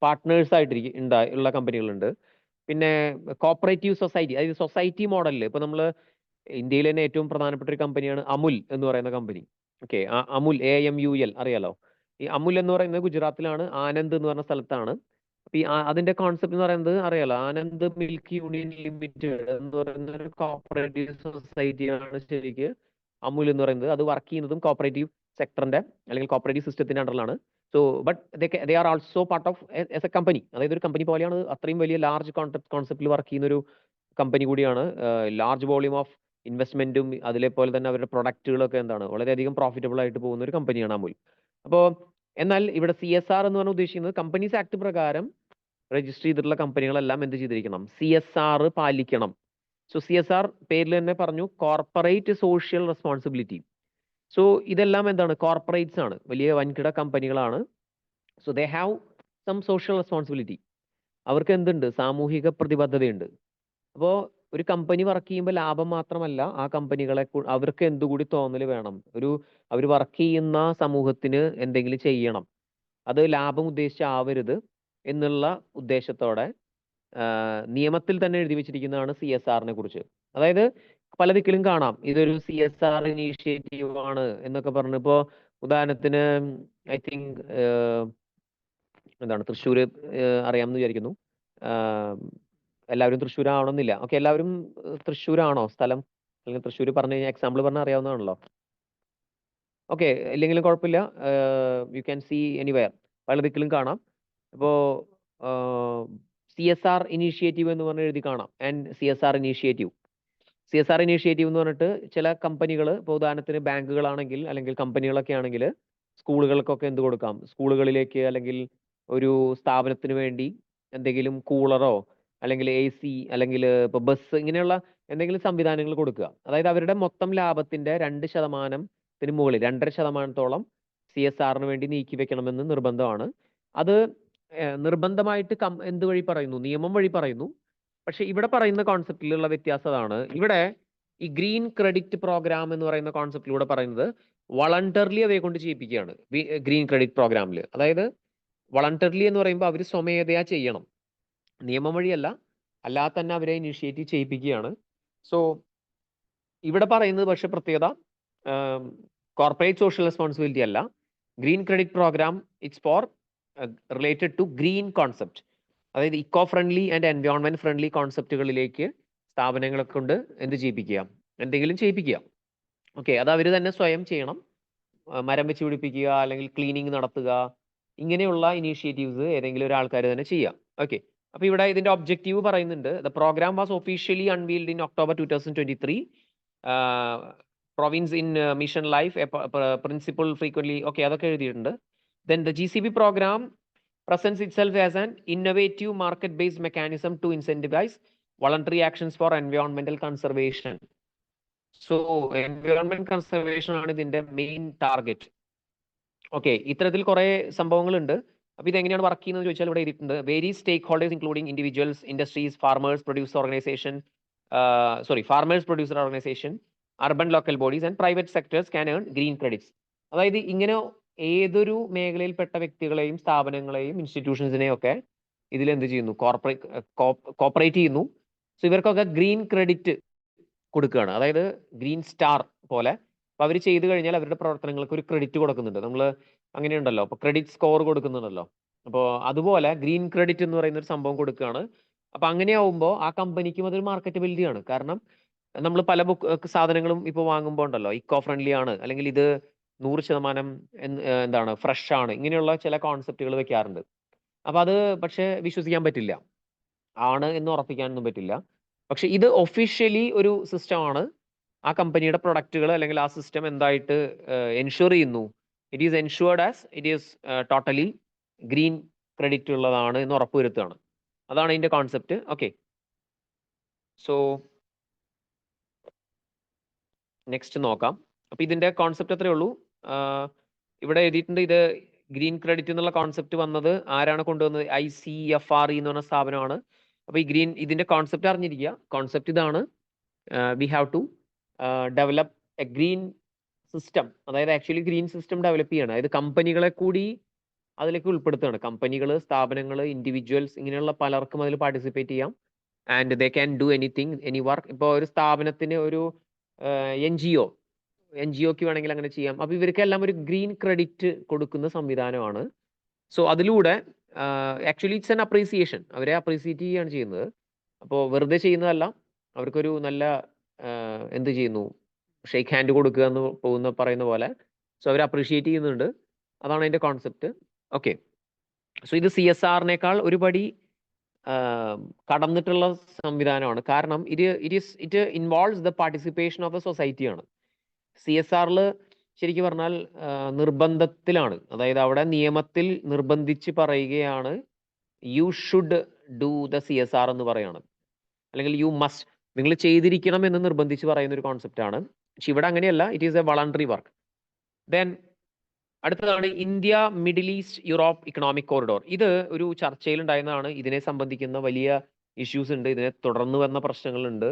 പാർട്ട്നേഴ്സ് ആയിട്ട് ഉള്ള കമ്പനികളുണ്ട്. പിന്നെ കോപ്പറേറ്റീവ് സൊസൈറ്റി, അതായത് സൊസൈറ്റി മോഡലിൽ ഇപ്പൊ നമ്മൾ ഇന്ത്യയിലെ തന്നെ ഏറ്റവും പ്രധാനപ്പെട്ട ഒരു കമ്പനിയാണ് അമുൽ എന്ന് പറയുന്ന കമ്പനി. ഓക്കെ, അമുൽ, AMUL അറിയാലോ. ഈ അമുൽ എന്ന് പറയുന്നത് ഗുജറാത്തിലാണ്, ആനന്ദ് എന്ന് പറഞ്ഞ സ്ഥലത്താണ്. അപ്പൊ ഈ അതിന്റെ കോൺസെപ്റ്റ് എന്ന് പറയുന്നത് അറിയാലോ, ആനന്ദ് മിൽക്ക് യൂണിയൻ ലിമിറ്റഡ് എന്ന് പറയുന്ന ഒരു കോപ്പറേറ്റീവ് സൊസൈറ്റിയാണ് ശരിക്ക് അമുൽ എന്ന് പറയുന്നത്. അത് വർക്ക് ചെയ്യുന്നതും കോപ്പറേറ്റീവ് സെക്ടറിന്റെ അല്ലെങ്കിൽ കോപ്പറേറ്റീവ് സിസ്റ്റത്തിന്റെ അണ്ടറിലാണ്. So but they are also part of as a company, അതായത് ഒരു കമ്പനി പോലെയാണ്. അത്രയും വലിയ ലാർജ് കോൺസെപ്റ്റിൽ വർക്ക് ചെയ്യുന്ന ഒരു കമ്പനി കൂടിയാണ്. ലാർജ് വോളിയം ഓഫ് ഇൻവെസ്റ്റ്മെന്റും അതേപോലെ തന്നെ അവരുടെ പ്രൊഡക്റ്റുകളൊക്കെ എന്താണ് വളരെയധികം പ്രോഫിറ്റബിൾ ആയിട്ട് പോകുന്ന ഒരു കമ്പനിയാണ് അമുൽ. അപ്പോൾ എന്നാൽ ഇവിടെ CSR എന്ന് പറഞ്ഞാൽ ഉദ്ദേശിക്കുന്നത് കമ്പനീസ് ആക്ട് പ്രകാരം രജിസ്റ്റർ ചെയ്തിട്ടുള്ള കമ്പനികളെല്ലാം എന്ത് ചെയ്തിരിക്കണം, CSR പാലിക്കണം. സോ CSR പേരിൽ തന്നെ പറഞ്ഞു, കോർപ്പറേറ്റ് സോഷ്യൽ റെസ്പോൺസിബിലിറ്റി. സോ ഇതെല്ലാം എന്താണ്, കോർപ്പറേറ്റ്സ് ആണ്, വലിയ വൻകിട കമ്പനികളാണ്. So they have some social responsibility. അവർക്ക് എന്തുണ്ട്, സാമൂഹിക പ്രതിബദ്ധതയുണ്ട്. അപ്പോൾ ഒരു കമ്പനി വർക്ക് ചെയ്യുമ്പോൾ ലാഭം മാത്രമല്ല, ആ കമ്പനികളെ അവർക്ക് എന്തുകൂടി തോന്നൽ വേണം, അവർ വർക്ക് ചെയ്യുന്ന സമൂഹത്തിന് എന്തെങ്കിലും ചെയ്യണം, അത് ലാഭം ഉദ്ദേശിച്ചാവരുത് എന്നുള്ള ഉദ്ദേശത്തോടെ നിയമത്തിൽ തന്നെ എഴുതി വെച്ചിരിക്കുന്നതാണ് CSRനെ കുറിച്ച്. അതായത് പല ദിക്കിലും കാണാം ഇതൊരു CSR ഇനീഷ്യേറ്റീവ് ആണ് എന്നൊക്കെ പറഞ്ഞു. ഇപ്പോ ഉദാഹരണത്തിന് ഐ തിങ്ക് എന്താണ് തൃശ്ശൂര് അറിയാമെന്ന് വിചാരിക്കുന്നു. എല്ലാവരും തൃശ്ശൂർ ആവണമെന്നില്ല. ഓക്കെ, എല്ലാവരും തൃശ്ശൂരാണോ സ്ഥലം? അല്ലെങ്കിൽ തൃശ്ശൂർ പറഞ്ഞു കഴിഞ്ഞാൽ എക്സാമ്പിൾ പറഞ്ഞാൽ അറിയാവുന്നതാണല്ലോ. ഓക്കെ, ഇല്ലെങ്കിലും കുഴപ്പമില്ല. യു ക്യാൻ സീ എനിവെയർ, പല ദിക്കിലും കാണാം. ഇപ്പോൾ CSR ഇനീഷ്യേറ്റീവ് എന്ന് പറഞ്ഞ് എഴുതി കാണാം. ആൻഡ് CSR ഇനീഷ്യേറ്റീവ് എന്ന് പറഞ്ഞിട്ട് ചില കമ്പനികൾ, ഇപ്പോൾ ഉദാഹരണത്തിന് ബാങ്കുകളാണെങ്കിൽ അല്ലെങ്കിൽ കമ്പനികളൊക്കെ ആണെങ്കിൽ സ്കൂളുകൾക്കൊക്കെ എന്ത് കൊടുക്കാം, സ്കൂളുകളിലേക്ക് അല്ലെങ്കിൽ ഒരു സ്ഥാപനത്തിന് വേണ്ടി എന്തെങ്കിലും കൂളറോ അല്ലെങ്കിൽ AC അല്ലെങ്കിൽ ഇപ്പോൾ ബസ്, ഇങ്ങനെയുള്ള എന്തെങ്കിലും സംവിധാനങ്ങൾ കൊടുക്കുക. അതായത് അവരുടെ മൊത്തം ലാഭത്തിന്റെ 2% മുകളിൽ 2.5% CSRന് വേണ്ടി നീക്കി വെക്കണമെന്ന് നിർബന്ധമാണ്. അത് നിർബന്ധമായിട്ട് എന്ത് വഴി പറയുന്നു, നിയമം വഴി പറയുന്നു. പക്ഷെ ഇവിടെ പറയുന്ന കോൺസെപ്റ്റിലുള്ള വ്യത്യാസം അതാണ്. ഇവിടെ ഈ ഗ്രീൻ ക്രെഡിറ്റ് പ്രോഗ്രാം എന്ന് പറയുന്ന കോൺസെപ്റ്റിലൂടെ പറയുന്നത് വളണ്ടർലി അവയെ കൊണ്ട് ചെയ്യിപ്പിക്കുകയാണ്. ഗ്രീൻ ക്രെഡിറ്റ് പ്രോഗ്രാമിൽ, അതായത് വളണ്ടർലി എന്ന് പറയുമ്പോൾ അവർ സ്വമേധയാ ചെയ്യണം, നിയമം വഴിയല്ല, അല്ലാതെ തന്നെ അവരെ ഇനിഷ്യേറ്റീവ് ചെയ്യിപ്പിക്കുകയാണ്. സോ ഇവിടെ പറയുന്നത് പക്ഷെ പ്രത്യേകത കോർപ്പറേറ്റ് സോഷ്യൽ റെസ്പോൺസിബിലിറ്റി അല്ല. Green credit programme it's for related to green concept, അതായത് eco friendly and environment friendly കോൺസെപ്റ്റുകളിലേക്ക് സ്ഥാപനങ്ങളെ കൊണ്ട് എന്ത് ചെയ്യിപ്പിക്കുക, എന്തെങ്കിലും ചെയ്യിപ്പിക്കുക. ഓക്കെ, അത് അവർ തന്നെ സ്വയം ചെയ്യണം. മരം വെച്ച് പിടിപ്പിക്കുക അല്ലെങ്കിൽ ക്ലീനിങ് നടത്തുക, ഇങ്ങനെയുള്ള ഇനീഷ്യേറ്റീവ്സ് ഏതെങ്കിലും ഒരു ആൾക്കാർ തന്നെ ചെയ്യാം. ഓക്കെ, അപ്പൊ ഇവിടെ ഇതിന്റെ ഒബ്ജക്റ്റീവ് പറയുന്നുണ്ട്. The program was officially unveiled in October 2023. Province in mission life principle frequently, okay അതൊക്കെ എഴുതിയിട്ടുണ്ട്. Then the GCP program presents itself as an innovative market-based mechanism to incentivize voluntary actions for environmental conservation. So environment conservation ആണ് ഇതിന്റെ main target. Okay, ഇത്തരത്തിൽ കുറെ സംഭവങ്ങളുണ്ട്. അപ്പൊ ഇതെങ്ങനെയാണ് work ചെയ്യുന്നത് ചോദിച്ചാൽ ഇവിടെ എഴുതിയിട്ടുണ്ട്. Various stakeholders including individuals, industries, farmers producer organisation, urban local bodies and private sectors can earn green credits. അതായത് ഇങ്ങനെ ഏതൊരു മേഖലയിൽപ്പെട്ട വ്യക്തികളെയും സ്ഥാപനങ്ങളെയും ഇൻസ്റ്റിറ്റ്യൂഷൻസിനെയും ഒക്കെ ഇതിൽ എന്ത് ചെയ്യുന്നു, കോപ്പറേറ്റ് ചെയ്യുന്നു. സോ ഇവർക്കൊക്കെ ഗ്രീൻ ക്രെഡിറ്റ് കൊടുക്കുകയാണ്, അതായത് ഗ്രീൻ സ്റ്റാർ പോലെ. അപ്പൊ അവർ ചെയ്തു കഴിഞ്ഞാൽ അവരുടെ പ്രവർത്തനങ്ങൾക്ക് ഒരു ക്രെഡിറ്റ് കൊടുക്കുന്നുണ്ട്. നമ്മൾ അങ്ങനെയുണ്ടല്ലോ, അപ്പൊ ക്രെഡിറ്റ് സ്കോർ കൊടുക്കുന്നുണ്ടല്ലോ. അപ്പോൾ അതുപോലെ ഗ്രീൻ ക്രെഡിറ്റ് എന്ന് പറയുന്ന ഒരു സംഭവം കൊടുക്കുകയാണ്. അപ്പൊ അങ്ങനെയാവുമ്പോൾ ആ കമ്പനിക്കും അതൊരു മാർക്കറ്റബിലിറ്റി ആണ്. കാരണം നമ്മൾ പല സാധനങ്ങളും ഇപ്പോൾ വാങ്ങുമ്പോൾ ഉണ്ടല്ലോ, ഇക്കോ ഫ്രണ്ട്ലി ആണ് അല്ലെങ്കിൽ ഇത് 100% എന്താണ് ഫ്രഷ് ആണ്, ഇങ്ങനെയുള്ള ചില കോൺസെപ്റ്റുകൾ വെക്കാറുണ്ട്. അപ്പൊ അത് പക്ഷെ വിശ്വസിക്കാൻ പറ്റില്ല, ആണ് എന്ന് ഉറപ്പിക്കാനൊന്നും പറ്റില്ല. പക്ഷെ ഇത് ഒഫീഷ്യലി ഒരു സിസ്റ്റമാണ്. ആ കമ്പനിയുടെ പ്രൊഡക്റ്റുകൾ അല്ലെങ്കിൽ ആ സിസ്റ്റം എന്തായിട്ട് എൻഷുർ ചെയ്യുന്നു, it is ensured as it is totally green credit ഉള്ളതാണ് എന്ന് ഉറപ്പുവരുത്തുകയാണ്. അതാണ് ഇതിന്റെ കോൺസെപ്റ്റ്. ഓക്കെ, സോ നെക്സ്റ്റ് നോക്കാം. അപ്പൊ ഇതിന്റെ കോൺസെപ്റ്റ് അത്രേ ഉള്ളൂ. ഇവിടെ എഴുതിയിട്ടുണ്ട്, ഇത് ഗ്രീൻ ക്രെഡിറ്റ് എന്നുള്ള കോൺസെപ്റ്റ് വന്നത് ആരാണ് കൊണ്ടുവന്നത്? ICFRE എന്ന് പറഞ്ഞ സ്ഥാപനമാണ്. അപ്പൊ ഈ ഇതിന്റെ കോൺസെപ്റ്റ് അറിഞ്ഞിരിക്കുക. കോൺസെപ്റ്റ് ഇതാണ്, we have to develop a green system. അതായത് ആക്ച്വലി ഗ്രീൻ സിസ്റ്റം ഡെവലപ്പ് ചെയ്യണം. അതായത് കമ്പനികളെ കൂടി അതിലേക്ക് ഉൾപ്പെടുത്തുകയാണ്. കമ്പനികൾ, സ്ഥാപനങ്ങൾ, ഇൻഡിവിജ്വൽസ്, ഇങ്ങനെയുള്ള പലർക്കും അതിൽ പാർട്ടിസിപ്പേറ്റ് ചെയ്യാം. And they can do anything, any work. ഇപ്പോൾ ഒരു സ്ഥാപനത്തിന് ഒരു NGOക്ക് വേണമെങ്കിൽ അങ്ങനെ ചെയ്യാം. അപ്പൊ ഇവർക്കെല്ലാം ഒരു ഗ്രീൻ ക്രെഡിറ്റ് കൊടുക്കുന്ന സംവിധാനമാണ്. സോ അതിലൂടെ ആക്ച്വലി ഇറ്റ്സ് എൻ അപ്രീസിയേഷൻ. അവരെ അപ്രീസിയേറ്റ് ചെയ്യുകയാണ് ചെയ്യുന്നത്. അപ്പോൾ വെറുതെ ചെയ്യുന്നതല്ല, അവർക്കൊരു നല്ല എന്ത് ചെയ്യുന്നു, ഷെയ്ക്ക് ഹാൻഡ് കൊടുക്കുക എന്ന് പറയുന്ന പോലെ. സോ അവർ അപ്രീഷിയേറ്റ് ചെയ്യുന്നുണ്ട്. അതാണ് അതിന്റെ കോൺസെപ്റ്റ്. ഓക്കെ, സോ ഇത് CSRനേക്കാൾ ഒരുപടി കടന്നിട്ടുള്ള സംവിധാനമാണ്. കാരണം it involves the participation of the സൊസൈറ്റിയാണ്. CSRൽ ശരിക്കും പറഞ്ഞാൽ നിർബന്ധത്തിലാണ്. അതായത് അവിടെ നിയമത്തിൽ നിർബന്ധിച്ച് പറയുകയാണ്, you should do the CSR എന്ന് പറയാണ്, അല്ലെങ്കിൽ യു മസ്റ്റ്, നിങ്ങൾ ചെയ്തിരിക്കണം എന്ന് നിർബന്ധിച്ച് പറയുന്ന ഒരു കോൺസെപ്റ്റ് ആണ്. പക്ഷെ ഇവിടെ അങ്ങനെയല്ല, it is a voluntary work. Then അടുത്തതാണ് India middle east Europe economic corridor. ഇത് ഒരു ചർച്ചയിൽ ഉണ്ടായിരുന്നതാണ്. ഇതിനെ സംബന്ധിക്കുന്ന വലിയ ഇഷ്യൂസ് ഉണ്ട്, ഇതിനെ തുടർന്ന് വന്ന പ്രശ്നങ്ങളുണ്ട്.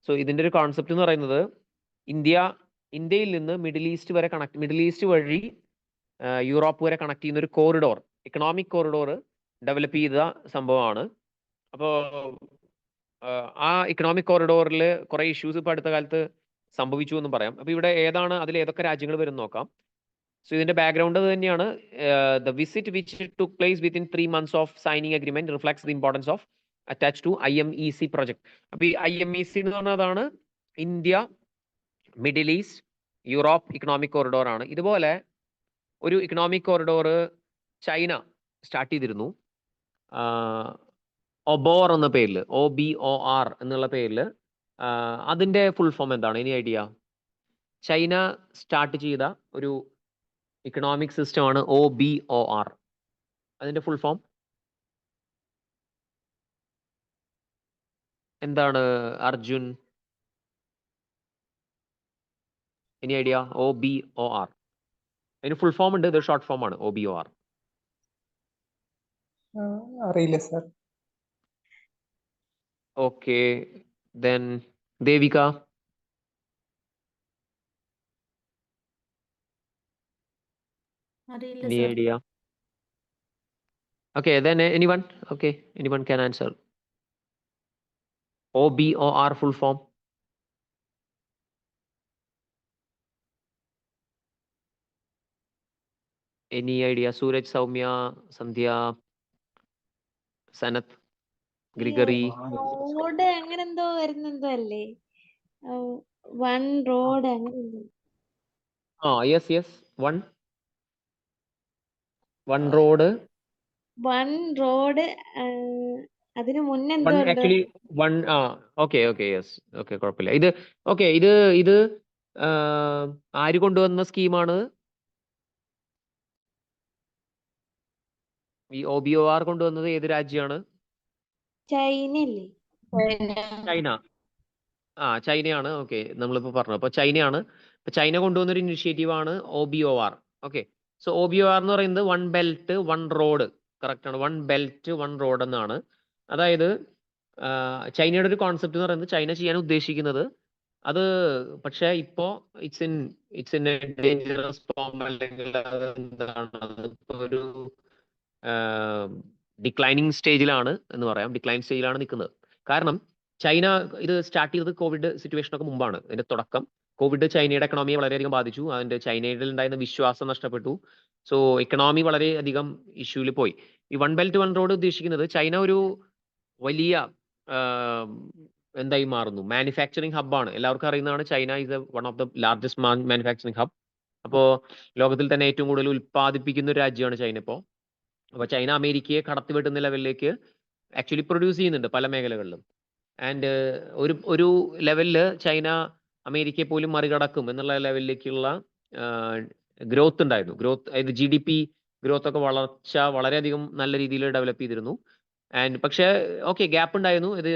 സോ ഇതിന്റെ ഒരു കോൺസെപ്റ്റ് എന്ന് പറയുന്നത്, ഇന്ത്യയിൽ നിന്ന് മിഡിൽ ഈസ്റ്റ് വഴി യൂറോപ്പ് വരെ കണക്ട് ചെയ്യുന്ന ഒരു കോറിഡോർ, ഇക്കണോമിക് കോറിഡോർ ഡെവലപ്പ് ചെയ്ത സംഭവമാണ്. അപ്പോൾ ആ ഇക്കണോമിക് കോറിഡോറിൽ കുറെ ഇഷ്യൂസ് ഇപ്പോൾ അടുത്ത കാലത്ത് സംഭവിച്ചു എന്നും പറയാം. അപ്പൊ ഇവിടെ അതിൽ ഏതൊക്കെ രാജ്യങ്ങൾ വരും നോക്കാം. സോ ഇതിന്റെ ബാക്ക്ഗ്രൗണ്ട് തന്നെയാണ്, the visit which took place within 3 months of signing agreement reflects the importance of attach to IMEC project. അപ്പൊ ഈ IMEC എന്ന് പറഞ്ഞതാണ് India middle east Europe economic corridor ആണ്. ഇതുപോലെ ഒരു ഇക്കണോമിക് കോറിഡോർ ചൈന സ്റ്റാർട്ട് ചെയ്തിരുന്നു, ഒബോർ എന്ന പേരിൽ, OBOR എന്നുള്ള പേരിൽ. അതിന്റെ ഫുൾ ഫോം എന്താണ്? Any idea? ചൈന സ്റ്റാർട്ട് ചെയ്ത ഒരു ഇക്കണോമിക് സിസ്റ്റം ആണ് OBOR. അതിന്റെ ഫുൾ ഫോം എന്താണ് അർജുൻ? Any idea? OBOR. അതിന് ഫുൾ ഫോം ഉണ്ട്, ഇത് ഷോർട്ട് ഫോം ആണ് OBOR. അറിയില്ല സർ. Okay, then Devika? അറിയില്ല Any sir. idea? Okay, then anyone? Okay, anyone can answer. OBOR full form. Any idea? Suraj, Soumya, Sandhya, Sanath, Grigory. Road അങ്ങനെ എന്തോ വരുന്നെന്തോ അല്ലേ? One road അങ്ങനെ എന്തോ. Yes. One road. One road അതിന് മുന്നെന്തോ One ഉണ്ടോ? actually one. Okay, yes. Okay, കുഴപ്പമില്ല. ഇത് ആര് കൊണ്ടുവന്ന സ്കീമാണ്? ഈ OBOR കൊണ്ടുവന്നത് ഏത് രാജ്യമാണ്? ചൈനയല്ലേ? ചൈന. ചൈനയാണ്. ഓക്കെ, നമ്മളിപ്പോ പറഞ്ഞു. അപ്പൊ ചൈനയാണ്. അപ്പൊ ചൈന കൊണ്ടുവന്ന ഒരു ഇനിഷ്യേറ്റീവ് ആണ് OBOR. ഓക്കെ, സോ OBOR എന്ന് പറയുന്നത് one belt one road. Correct ആണ്, വൺ ബെൽറ്റ് വൺ റോഡ് എന്നാണ്. അതായത് ചൈനയുടെ ഒരു കോൺസെപ്റ്റ് എന്ന് പറയുന്നത്, ചൈന ചെയ്യാൻ ഉദ്ദേശിക്കുന്നത് അത്, പക്ഷെ ഇപ്പോ ഇറ്റ്സ് ഇൻ ഡേഞ്ചറസ് ഫോം, അല്ലെങ്കിൽ എന്താണ്, ഇപ്പൊ ഒരു ഡിക്ലൈനിങ് സ്റ്റേജിലാണ് എന്ന് പറയാം. ഡിക്ലൈൻ സ്റ്റേജിലാണ് നിൽക്കുന്നത്. കാരണം ചൈന ഇത് സ്റ്റാർട്ട് ചെയ്തത് കോവിഡ് സിറ്റുവേഷനൊക്കെ മുമ്പാണ്. ഇതിന്റെ തുടക്കം കോവിഡ് ചൈനയുടെ എക്കണോമിയെ വളരെയധികം ബാധിച്ചു. അതിന്റെ ചൈനയിൽ ഉണ്ടായിരുന്ന വിശ്വാസം നഷ്ടപ്പെട്ടു. സോ എക്കണോമി വളരെയധികം ഇഷ്യൂവിൽ പോയി. ഈ വൺ ബെൽറ്റ് വൺ റോഡ് ഉദ്ദേശിക്കുന്നത്, ചൈന ഒരു വലിയ എന്തായി മാറുന്നു, മാനുഫാക്ചറിങ് ഹബ്ബാണ്. എല്ലാവർക്കും അറിയുന്നതാണ്, China is one of the largest manufacturing hub. അപ്പോൾ ലോകത്തിൽ തന്നെ ഏറ്റവും കൂടുതൽ ഉൽപ്പാദിപ്പിക്കുന്ന ഒരു രാജ്യമാണ് ചൈന ഇപ്പോൾ. അപ്പോൾ ചൈന അമേരിക്കയെ കടത്തിവെട്ടുന്ന ലെവലിലേക്ക് ആക്ച്വലി പ്രൊഡ്യൂസ് ചെയ്യുന്നുണ്ട് പല മേഖലകളിലും. ആൻഡ് ഒരു ലെവലിൽ ചൈന അമേരിക്കയെ പോലും മറികടക്കും എന്നുള്ള ലെവലിലേക്കുള്ള ഗ്രോത്ത് ഉണ്ടായിരുന്നു. അതായത് GDP ഗ്രോത്ത് ഒക്കെ വളർച്ച വളരെയധികം നല്ല രീതിയിൽ ഡെവലപ്പ് ചെയ്തിരുന്നു. ആൻഡ് പക്ഷേ ഗ്യാപ്പ് ഉണ്ടായിരുന്നു. ഇത്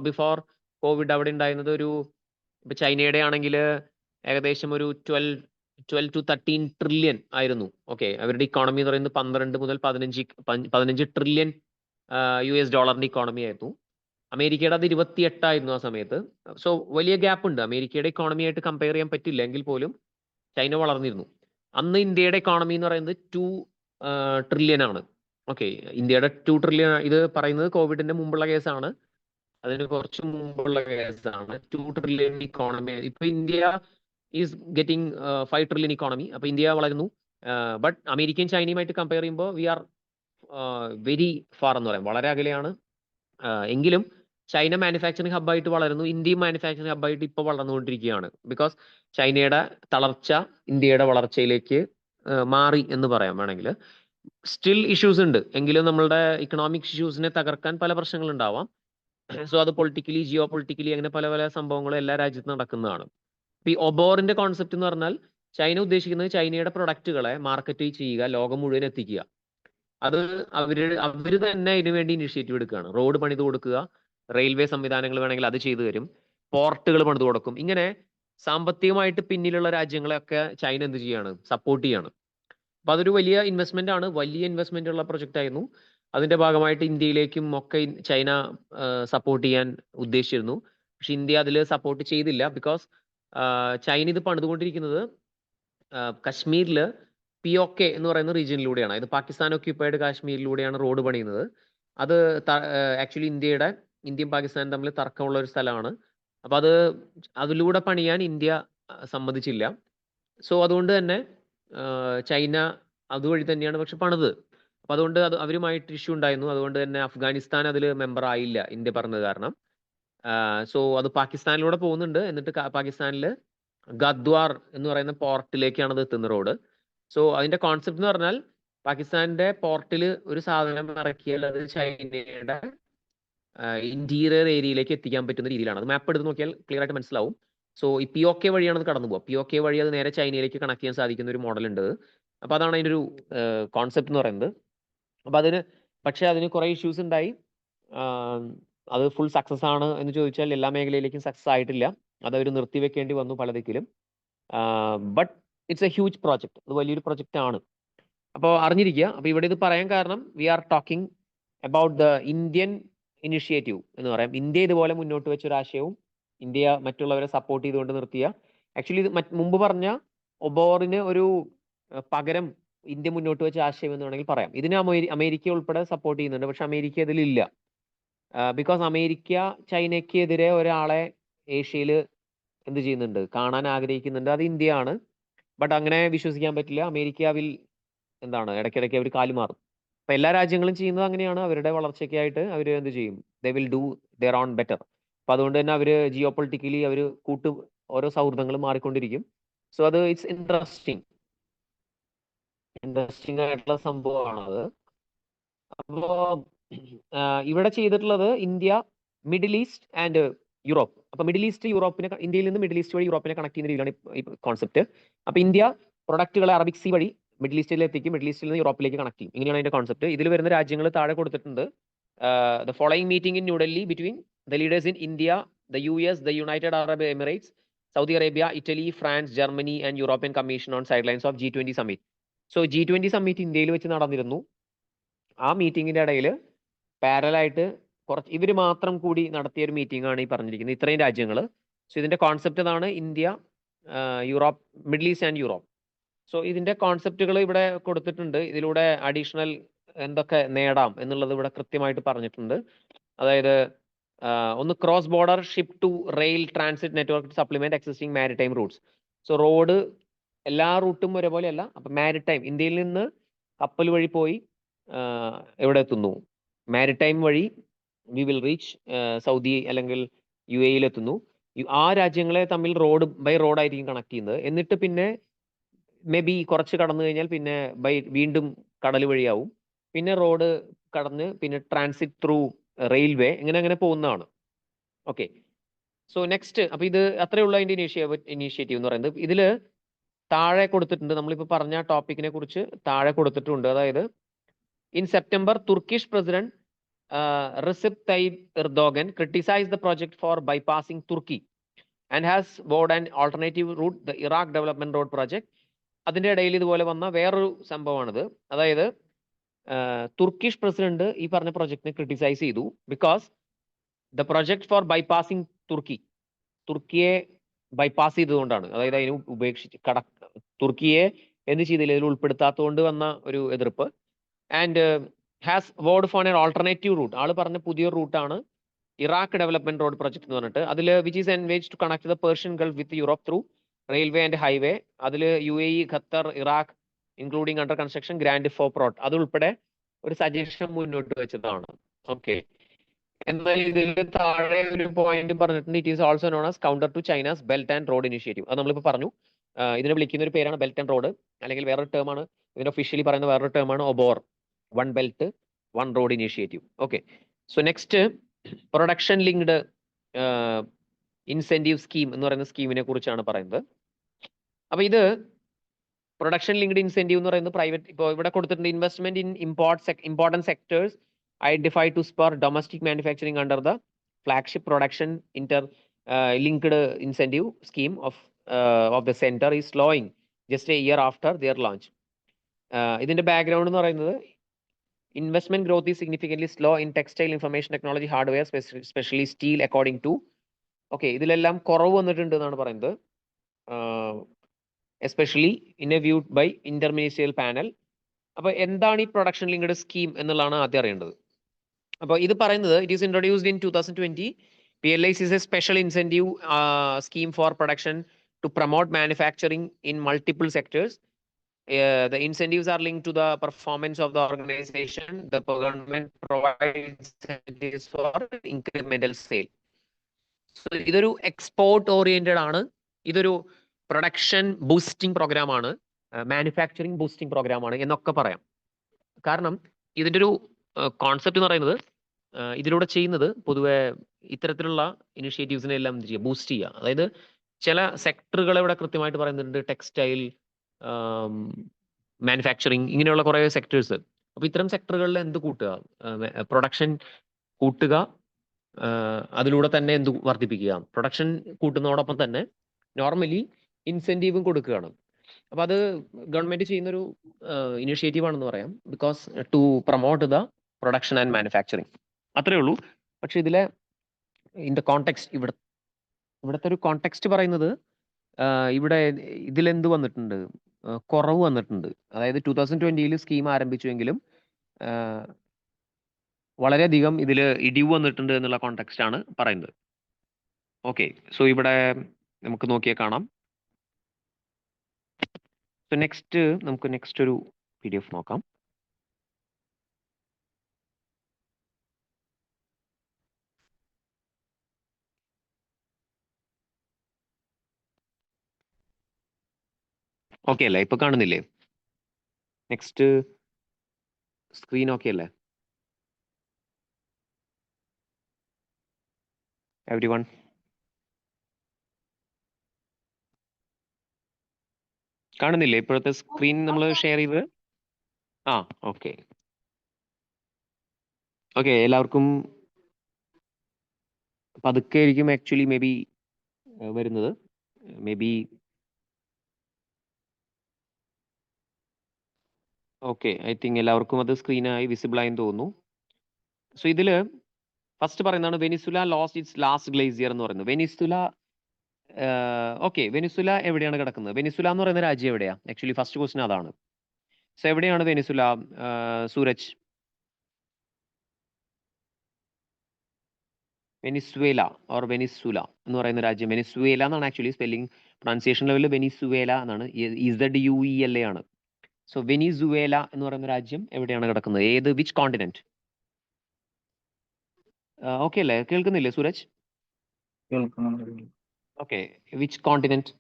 ബിഫോർ കോവിഡ് അവിടെ ഉണ്ടായിരുന്നത് ഇപ്പൊ ചൈനയുടെ ആണെങ്കിൽ ഏകദേശം ഒരു 12 to 13 ട്രില്യൺ ആയിരുന്നു. ഓക്കെ, അവരുടെ ഇക്കോണമി എന്ന് പറയുന്നത് 12 മുതൽ 15 ട്രില്യൺ US ഡോളറിന്റെ ഇക്കോണമി ആയിരുന്നു. അമേരിക്കയുടെ അത് 28 ആയിരുന്നു ആ സമയത്ത്. സോ വലിയ ഗ്യാപ്പ് ഉണ്ട്. അമേരിക്കയുടെ ഇക്കോണമി ആയിട്ട് കമ്പയർ ചെയ്യാൻ പറ്റില്ല എങ്കിൽ പോലും ചൈന വളർന്നിരുന്നു. അന്ന് ഇന്ത്യയുടെ ഇക്കോണമി എന്ന് പറയുന്നത് 2 ട്രില്യൺ ആണ്. ഓക്കെ, ഇന്ത്യയുടെ 2 ട്രില്യൺ, ഇത് പറയുന്നത് കോവിഡിന്റെ മുമ്പുള്ള കേസാണ്, അതിന് കുറച്ച് മുമ്പുള്ള കേസാണ്. 2 ട്രില്യൺ ഇക്കോണമി. ഇപ്പൊ India is getting 5 trillion economy. അപ്പൊ ഇന്ത്യ വളരുന്നു. ബട്ട് അമേരിക്കയും ചൈനയുമായിട്ട് കമ്പയർ ചെയ്യുമ്പോൾ വി ആർ വെരി ഫാർ എന്ന് പറയാം, വളരെ അകലെയാണ്. എങ്കിലും ചൈന മാനുഫാക്ചറിങ് ഹബ്ബായിട്ട് വളരുന്നു, ഇന്ത്യയും മാനുഫാക്ചറിങ് ഹബ്ബായിട്ട് ഇപ്പോൾ വളർന്നുകൊണ്ടിരിക്കുകയാണ്. ബിക്കോസ് ചൈനയുടെ തളർച്ച ഇന്ത്യയുടെ വളർച്ചയിലേക്ക് മാറി എന്ന് പറയാം വേണമെങ്കിൽ. സ്റ്റിൽ ഇഷ്യൂസ് ഉണ്ട്, എങ്കിലും നമ്മളുടെ ഇക്കണോമിക് ഇഷ്യൂസിനെ തകർക്കാൻ പല പ്രശ്നങ്ങൾ ഉണ്ടാവാം. സോ അത് പൊളിറ്റിക്കലി, ജിയോ പൊളിറ്റിക്കലി, അങ്ങനെ പല പല സംഭവങ്ങളും എല്ലാ രാജ്യത്തും നടക്കുന്നതാണ്. ഈ ഒബോറിന്റെ കോൺസെപ്റ്റ് എന്ന് പറഞ്ഞാൽ ചൈന ഉദ്ദേശിക്കുന്നത് ചൈനയുടെ പ്രൊഡക്റ്റുകളെ മാർക്കറ്റ് ചെയ്യുക, ലോകം മുഴുവൻ എത്തിക്കുക. അത് അവര് തന്നെ ഇതിനു വേണ്ടി ഇനിഷ്യേറ്റീവ് എടുക്കുകയാണ്. റോഡ് പണിത് കൊടുക്കുക, റെയിൽവേ സംവിധാനങ്ങൾ വേണമെങ്കിൽ അത് ചെയ്തു തരും, പോർട്ടുകൾ പണിത് കൊടുക്കും. ഇങ്ങനെ സാമ്പത്തികമായിട്ട് പിന്നിലുള്ള രാജ്യങ്ങളെയൊക്കെ ചൈന എന്ത് ചെയ്യാണ്, സപ്പോർട്ട് ചെയ്യാണ്. അപ്പൊ അതൊരു വലിയ ഇൻവെസ്റ്റ്മെന്റ് ആണ്, വലിയ ഇൻവെസ്റ്റ്മെന്റ് ഉള്ള പ്രൊജക്റ്റ് ആയിരുന്നു. അതിന്റെ ഭാഗമായിട്ട് ഇന്ത്യയിലേക്കും ഒക്കെ ചൈന സപ്പോർട്ട് ചെയ്യാൻ ഉദ്ദേശിച്ചിരുന്നു. പക്ഷെ ഇന്ത്യ അതിൽ സപ്പോർട്ട് ചെയ്തില്ല. ബിക്കോസ് ചൈന ഇത് പണിതുകൊണ്ടിരിക്കുന്നത് കശ്മീരിൽ POK എന്ന് പറയുന്ന റീജിയനിലൂടെയാണ്. ഇത് പാകിസ്ഥാൻ ഒക്യുപ്പൈഡ് കാശ്മീരിലൂടെയാണ് റോഡ് പണിയുന്നത്. അത് ആക്ച്വലി ഇന്ത്യയും പാകിസ്ഥാനും തമ്മിൽ തർക്കമുള്ള ഒരു സ്ഥലമാണ്. അപ്പൊ അതിലൂടെ പണിയാൻ ഇന്ത്യ സമ്മതിച്ചില്ല. സോ അതുകൊണ്ട് തന്നെ ചൈന അതുവഴി തന്നെയാണ് പക്ഷെ പണിത്. അപ്പൊ അതുകൊണ്ട് അവരുമായിട്ട് ഇഷ്യൂ ഉണ്ടായിരുന്നു. അതുകൊണ്ട് തന്നെ അഫ്ഗാനിസ്ഥാൻ അതിൽ മെമ്പർ ആയില്ല ഇന്ത്യ പറഞ്ഞത് കാരണം. സോ അത് പാകിസ്ഥാനിലൂടെ പോകുന്നുണ്ട്. എന്നിട്ട് പാകിസ്ഥാനിൽ ഗദ്വാർ എന്ന് പറയുന്ന പോർട്ടിലേക്കാണ് അത് എത്തുന്ന റോഡ്. സോ അതിന്റെ കോൺസെപ്റ്റ് എന്ന് പറഞ്ഞാൽ പാകിസ്ഥാന്റെ പോർട്ടിൽ ഒരു സാധനം ഇറക്കിയാൽ അത് ചൈനയുടെ ഇന്റീരിയർ ഏരിയയിലേക്ക് എത്തിക്കാൻ പറ്റുന്ന രീതിയിലാണ്. അത് മാപ്പ് എടുത്ത് നോക്കിയാൽ ക്ലിയർ ആയിട്ട് മനസ്സിലാവും. സോ ഈ POK വഴിയാണ് അത് കടന്നു പോകുക. POK വഴി അത് നേരെ ചൈനയിലേക്ക് കണക്ട് ചെയ്യാൻ സാധിക്കുന്ന ഒരു മോഡൽ ഉണ്ട്. അപ്പൊ അതാണ് അതിൻ്റെ ഒരു കോൺസെപ്റ്റ് എന്ന് പറയുന്നത്. അപ്പൊ പക്ഷെ അതിന് കുറെ ഇഷ്യൂസ് ഉണ്ടായി. അത് ഫുൾ സക്സസ് ആണ് എന്ന് ചോദിച്ചാൽ എല്ലാ മേഖലയിലേക്കും സക്സസ് ആയിട്ടില്ല. അത് അവർ നിർത്തിവെക്കേണ്ടി വന്നു പല ദിക്കിലും. But it's a huge project, അത് വലിയൊരു പ്രൊജക്റ്റ് ആണ്. അപ്പോൾ അറിഞ്ഞിരിക്കുക. അപ്പോൾ ഇവിടെ ഇത് പറയാൻ കാരണം we are talking about the Indian initiative എന്ന് പറയാം. ഇന്ത്യ ഇതുപോലെ മുന്നോട്ട് വെച്ച ഒരു ആശയവും ഇന്ത്യ മറ്റുള്ളവരെ സപ്പോർട്ട് ചെയ്തുകൊണ്ട് നിർത്തിയ, ആക്ച്വലി ഇത് മുമ്പ് പറഞ്ഞ ഒബോറിന് ഒരു പകരം ഇന്ത്യ മുന്നോട്ട് വെച്ച ആശയം എന്ന് വേണമെങ്കിൽ പറയാം. ഇതിന് അമേരിക്ക ഉൾപ്പെടെ സപ്പോർട്ട് ചെയ്യുന്നുണ്ട്. പക്ഷെ അമേരിക്ക ഇതിലില്ല. ബിക്കോസ് അമേരിക്ക ചൈനയ്ക്കെതിരെ ഒരാളെ ഏഷ്യയിൽ എന്ത് ചെയ്യുന്നുണ്ട്, കാണാൻ ആഗ്രഹിക്കുന്നുണ്ട്, അത് ഇന്ത്യയാണ്. ബട്ട് അങ്ങനെ വിശ്വസിക്കാൻ പറ്റില്ല. അമേരിക്കയിൽ ഇടയ്ക്കിടയ്ക്ക് അവർ കാലുമാറും. അപ്പൊ എല്ലാ രാജ്യങ്ങളും ചെയ്യുന്നത് അങ്ങനെയാണ്. അവരുടെ വളർച്ചയ്ക്കായിട്ട് അവർ എന്ത് ചെയ്യും, they will do their own better. അപ്പൊ അതുകൊണ്ട് തന്നെ അവർ ജിയോ പൊളിറ്റിക്കലി അവർ ഓരോ സൗഹൃദങ്ങളും മാറിക്കൊണ്ടിരിക്കും. സോ അത് ഇറ്റ്സ് ഇൻട്രസ്റ്റിംഗ് ആയിട്ടുള്ള സംഭവമാണത്. അപ്പോ ഇവിടെ ചെയ്തിട്ടുള്ളത് India, middle East and Europe. അപ്പൊ മിഡിൽ ഈസ്റ്റ് യൂറോപ്പിനെ, ഇന്ത്യയിൽ നിന്ന് മിഡിൽ ഈസ്റ്റ് വഴി യൂറോപ്പിനെ കണക്ട് ചെയ്യുന്ന രീതിയിലാണ് ഈ കോൺസെപ്റ്റ്. അപ്പൊ ഇന്ത്യ പ്രൊഡക്റ്റുകളെ അറബിക് സീ വഴി മിഡിൽ ഈസ്റ്റിൽ എത്തിക്കും, മിഡിൽ ഈസ്റ്റിൽ നിന്ന് യൂറോപ്പിലേക്ക് കണക്ട് ചെയ്യും. ഇങ്ങനെയാണ് അതിന്റെ കോൺസെപ്റ്റ്. ഇതിൽ വരുന്ന രാജ്യങ്ങൾ താഴെ കൊടുത്തിട്ടുണ്ട്. The following meeting in New Delhi between the leaders in India, the US, the United Arab Emirates, Saudi Arabia, Italy, France, Germany and European Commission on sidelines of G20 summit. So G20 summit ഇന്ത്യയിൽ വെച്ച് നടന്നിരുന്നു. ആ മീറ്റിംഗിന്റെ ഇടയിൽ പാരലായിട്ട് ഇവർ മാത്രം കൂടി നടത്തിയ ഒരു മീറ്റിംഗ് ആണ് ഈ പറഞ്ഞിരിക്കുന്നത്, ഇത്രയും രാജ്യങ്ങൾ. സോ ഇതിന്റെ കോൺസെപ്റ്റ് ഇതാണ്: India, Europe, middle East and Europe. So ഇതിന്റെ കോൺസെപ്റ്റുകൾ ഇവിടെ കൊടുത്തിട്ടുണ്ട്. ഇതിലൂടെ അഡീഷണൽ എന്തൊക്കെ നേടാം എന്നുള്ളത് ഇവിടെ കൃത്യമായിട്ട് പറഞ്ഞിട്ടുണ്ട്. അതായത് ഒന്ന്, cross border ship to rail transit network supplement existing maritime routes. So road എല്ലാ റൂട്ടും ഒരേപോലെയല്ല. അപ്പൊ മാരിടൈം, ഇന്ത്യയിൽ നിന്ന് കപ്പൽ വഴി പോയി എവിടെ എത്തുന്നു, മാരിടൈം വഴി വി വിൽ റീച്ച് സൗദി അല്ലെങ്കിൽ UAE എത്തുന്നു. ആ രാജ്യങ്ങളെ തമ്മിൽ ബൈ റോഡായിരിക്കും കണക്ട് ചെയ്യുന്നത്. എന്നിട്ട് പിന്നെ മേ ബി കുറച്ച് കടന്നു കഴിഞ്ഞാൽ പിന്നെ വീണ്ടും കടൽ വഴിയാവും. പിന്നെ റോഡ് കടന്ന് പിന്നെ ട്രാൻസിറ്റ് ത്രൂ റെയിൽവേ, അങ്ങനെ പോകുന്നതാണ്. Okay, so next. അപ്പൊ ഇത് അത്രയുള്ള അതിന്റെ ഇനീഷ്യേറ്റീവ് എന്ന് പറയുന്നത്. ഇതില് താഴെ കൊടുത്തിട്ടുണ്ട്, നമ്മളിപ്പോൾ പറഞ്ഞ ടോപ്പിക്കിനെ കുറിച്ച് താഴെ കൊടുത്തിട്ടുണ്ട്. അതായത് in September, Turkish president Recep Tayyip Erdogan criticized the project for bypassing Turkey and has vowed an alternative route, the Iraq Development Road Project. അതിൻ്റെ ഇടയിൽ ഇതുപോലെ വന്ന വേറൊരു സംഭവമാണിത്. അതായത് തുർക്കിഷ് പ്രസിഡന്റ് ഈ പറഞ്ഞ പ്രൊജക്ടിനെ ക്രിട്ടിസൈസ് ചെയ്തു because the project for bypassing തുർക്കിയെ ബൈപ്പാസ് ചെയ്തതുകൊണ്ടാണ്. അതായത് അതിന് ഉപേക്ഷിച്ച് തുർക്കിയെ എന്ത് ചെയ്തില്ല, ഇതിൽ ഉൾപ്പെടുത്താത്തതുകൊണ്ട് വന്ന ഒരു എതിർപ്പ്. And has ward for an alternative route. ആള് പറഞ്ഞ പുതിയൊരു റൂട്ടാണ് ഇറാഖ് ഡെവലപ്മെന്റ് റോഡ് പ്രൊജക്ട് എന്ന് പറഞ്ഞിട്ട്. അതിൽ which is envisage to connect the Persian Gulf with Europe through railway and highway. അതിൽ UAE, Qatar, Iraq including under construction grand Faw road അത് ഉൾപ്പെടെ ഒരു സജഷൻ മുന്നോട്ട് വെച്ചതാണ്. ഓക്കെ, എന്നാൽ ഇതിൽ താഴെ ഒരു പോയിന്റ് പറഞ്ഞിട്ടുണ്ട്, it is also known as counter to China's belt and road initiative. അത് നമ്മളിപ്പോൾ പറഞ്ഞു. ഇതിനെ വിളിക്കുന്ന ഒരു പേരാണ് ബെൽറ്റ് ആൻഡ് റോഡ്, അല്ലെങ്കിൽ വേറൊരു ടേം ആണ് ഇതിന് ഒഫീഷ്യലി പറയുന്ന വേറൊരു ടേം ആണ് OBOR, one belt one road initiative. Okay, so next production linked incentive scheme എന്ന് പറയുന്ന സ്കീമിനെ കുറിച്ചാണ് പറയുന്നത്. അപ്പൊ ഇത് പ്രൊഡക്ഷൻ ലിങ്ക്ഡ് ഇൻസെന്റീവ് എന്ന് പറയുന്നത് പ്രൈവറ്റ്, ഇപ്പോൾ ഇവിടെ കൊടുത്തിട്ടുണ്ട് investment in important sectors identified to spur domestic manufacturing under the flagship production linked incentive scheme of the center is slowing just a year after their launch. ഇതിന്റെ background എന്ന് പറയുന്നത് investment growth is significantly slow in textile, information technology, hardware, specially steel according to. Okay, ഇതിലെല്ലാം കുറവ് വന്നിട്ടുണ്ട് എന്നാണ് പറയുന്നത്. Especially in a viewed by interministerial panel. അപ്പൊ എന്താണ് ഈ പ്രൊഡക്ഷൻ ലിങ്ക്ഡ് സ്കീം എന്നുള്ളതാണ് ആദ്യം അറിയേണ്ടത്. അപ്പോൾ ഇത് പറയുന്നത് it is introduced in 2020. PLIs is a special incentive scheme for production to promote manufacturing in multiple sectors. The incentives are linked to the performance of the organization. The government provides incentives for incremental sale. So ഇതൊരു export oriented ആണ്. ഇതൊരു production boosting programme ആണ്, manufacturing boosting programme ആണ് എന്നൊക്കെ പറയാം. കാരണം ഇതിൻ്റെ ഒരു കോൺസെപ്റ്റ് എന്ന് പറയുന്നത് ഇതിലൂടെ ചെയ്യുന്നത് പൊതുവെ ഇത്തരത്തിലുള്ള ഇനിഷ്യേറ്റീവ്സിനെ എല്ലാം എന്ത് ചെയ്യുക, ബൂസ്റ്റ് ചെയ്യുക. അതായത് ചില സെക്ടറുകളെ ഇവിടെ കൃത്യമായിട്ട് പറയുന്നുണ്ട്, ടെക്സ്റ്റൈൽ, മാനുഫാക്ചറിങ്, ഇങ്ങനെയുള്ള കുറേ സെക്ടേഴ്സ്. അപ്പോൾ ഇത്തരം സെക്ടറുകളിൽ എന്ത് കൂട്ടുക, പ്രൊഡക്ഷൻ കൂട്ടുക, അതിലൂടെ തന്നെ എന്ത് വർദ്ധിപ്പിക്കുക, പ്രൊഡക്ഷൻ കൂട്ടുന്നതോടൊപ്പം തന്നെ നോർമലി ഇൻസെൻറ്റീവും കൊടുക്കുകയാണ്. അപ്പോൾ അത് ഗവൺമെന്റ് ചെയ്യുന്നൊരു ഇനിഷ്യേറ്റീവ് ആണെന്ന് പറയാം, because to promote the production and manufacturing. അത്രേ ഉള്ളൂ. പക്ഷെ ഇതിലെ ഇതിന്റെ കോണ്ടെക്സ്റ്റ് ഇവിടുത്തെ ഒരു കോണ്ടെക്സ്റ്റ് പറയുന്നത് ഇവിടെ ഇതിലെന്ത് വന്നിട്ടുണ്ട്, കുറവ് വന്നിട്ടുണ്ട്. അതായത് 2020 സ്കീം ആരംഭിച്ചുവെങ്കിലും വളരെയധികം ഇതിൽ ഇടിവ് വന്നിട്ടുണ്ട് എന്നുള്ള കോണ്ടെക്സ്റ്റ് ആണ് പറയുന്നത്. ഓക്കെ, സോ ഇവിടെ നമുക്ക് നോക്കിയാൽ കാണാം. സോ നമുക്ക് നെക്സ്റ്റ് ഒരു PDF നോക്കാം. ഓക്കെ അല്ലേ, ഇപ്പൊ കാണുന്നില്ലേ? നെക്സ്റ്റ് സ്ക്രീൻ ഓക്കെ അല്ലേ എവരിവൺ? കാണുന്നില്ലേ ഇപ്പോഴത്തെ സ്ക്രീൻ നമ്മൾ ഷെയർ ചെയ്തത്? ഓക്കെ ഓക്കെ, എല്ലാവർക്കും പതുക്കെ ആയിരിക്കും ആക്ച്വലി മേ ബി വരുന്നത്. May be okay, I think എല്ലാവർക്കും അത് സ്ക്രീനായി വിസിബിൾ ആയി തോന്നുന്നു. സോ ഇതിൽ ഫസ്റ്റ് പറയുന്നതാണ് Venezuela lost it's last glacier എന്ന് പറയുന്നത്. വെനിസുല എവിടെയാണ് കിടക്കുന്നത്? വെനിസുല എന്ന് പറയുന്ന രാജ്യം എവിടെയാ? ആക്ച്വലി ഫസ്റ്റ് ക്വസ്റ്റ്യൻ അതാണ്. സോ എവിടെയാണ് വെനിസുല? സൂരജ്, വെനിസ്വേല ഓർ വെനിസുല എന്ന് പറയുന്ന രാജ്യം. വെനിസ്വേല എന്നാണ് ആക്ച്വലി സ്പെല്ലിംഗ്, പ്രൊനൗൺസിയേഷൻ ലെവലിൽ വെനിസുവേല എന്നാണ്. ZUELA ആണ്. സോ വെനിസുവേല എന്ന് പറയുന്ന രാജ്യം എവിടെയാണ് കിടക്കുന്നത്? ഏത്, വിച്ച് കോണ്ടിനെന്റ്? ഓക്കെ അല്ലേ, കേൾക്കുന്നില്ലേ Suraj? Okay, which continent?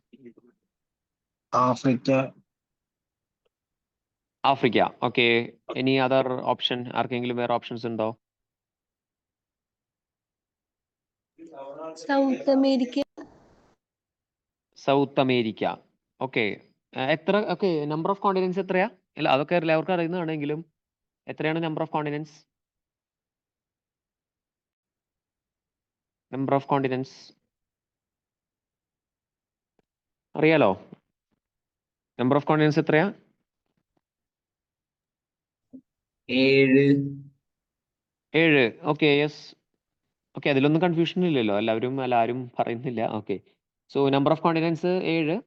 Africa. Okay, any other option? ആർക്കെങ്കിലും വേറെ ഓപ്ഷൻസ് ഉണ്ടോ? South America. ഓക്കെ, എത്ര? ഓക്കെ, നമ്പർ ഓഫ് കോണ്ടിനെന്റ്സ് എത്രയാ? അല്ല, അതൊക്കെ എല്ലാവർക്കും അറിയുന്നതാണെങ്കിലും എത്രയാണ് number of continents? Number of continents അറിയാലോ? നമ്പർ ഓഫ് കോണ്ടിനെന്റ്സ് എത്രയാ? 7. Okay, yes. ഓക്കെ, അതിലൊന്നും കൺഫ്യൂഷൻ ഇല്ലല്ലോ, എല്ലാവരും പറയുന്നില്ല. Okay, so number of continents 7.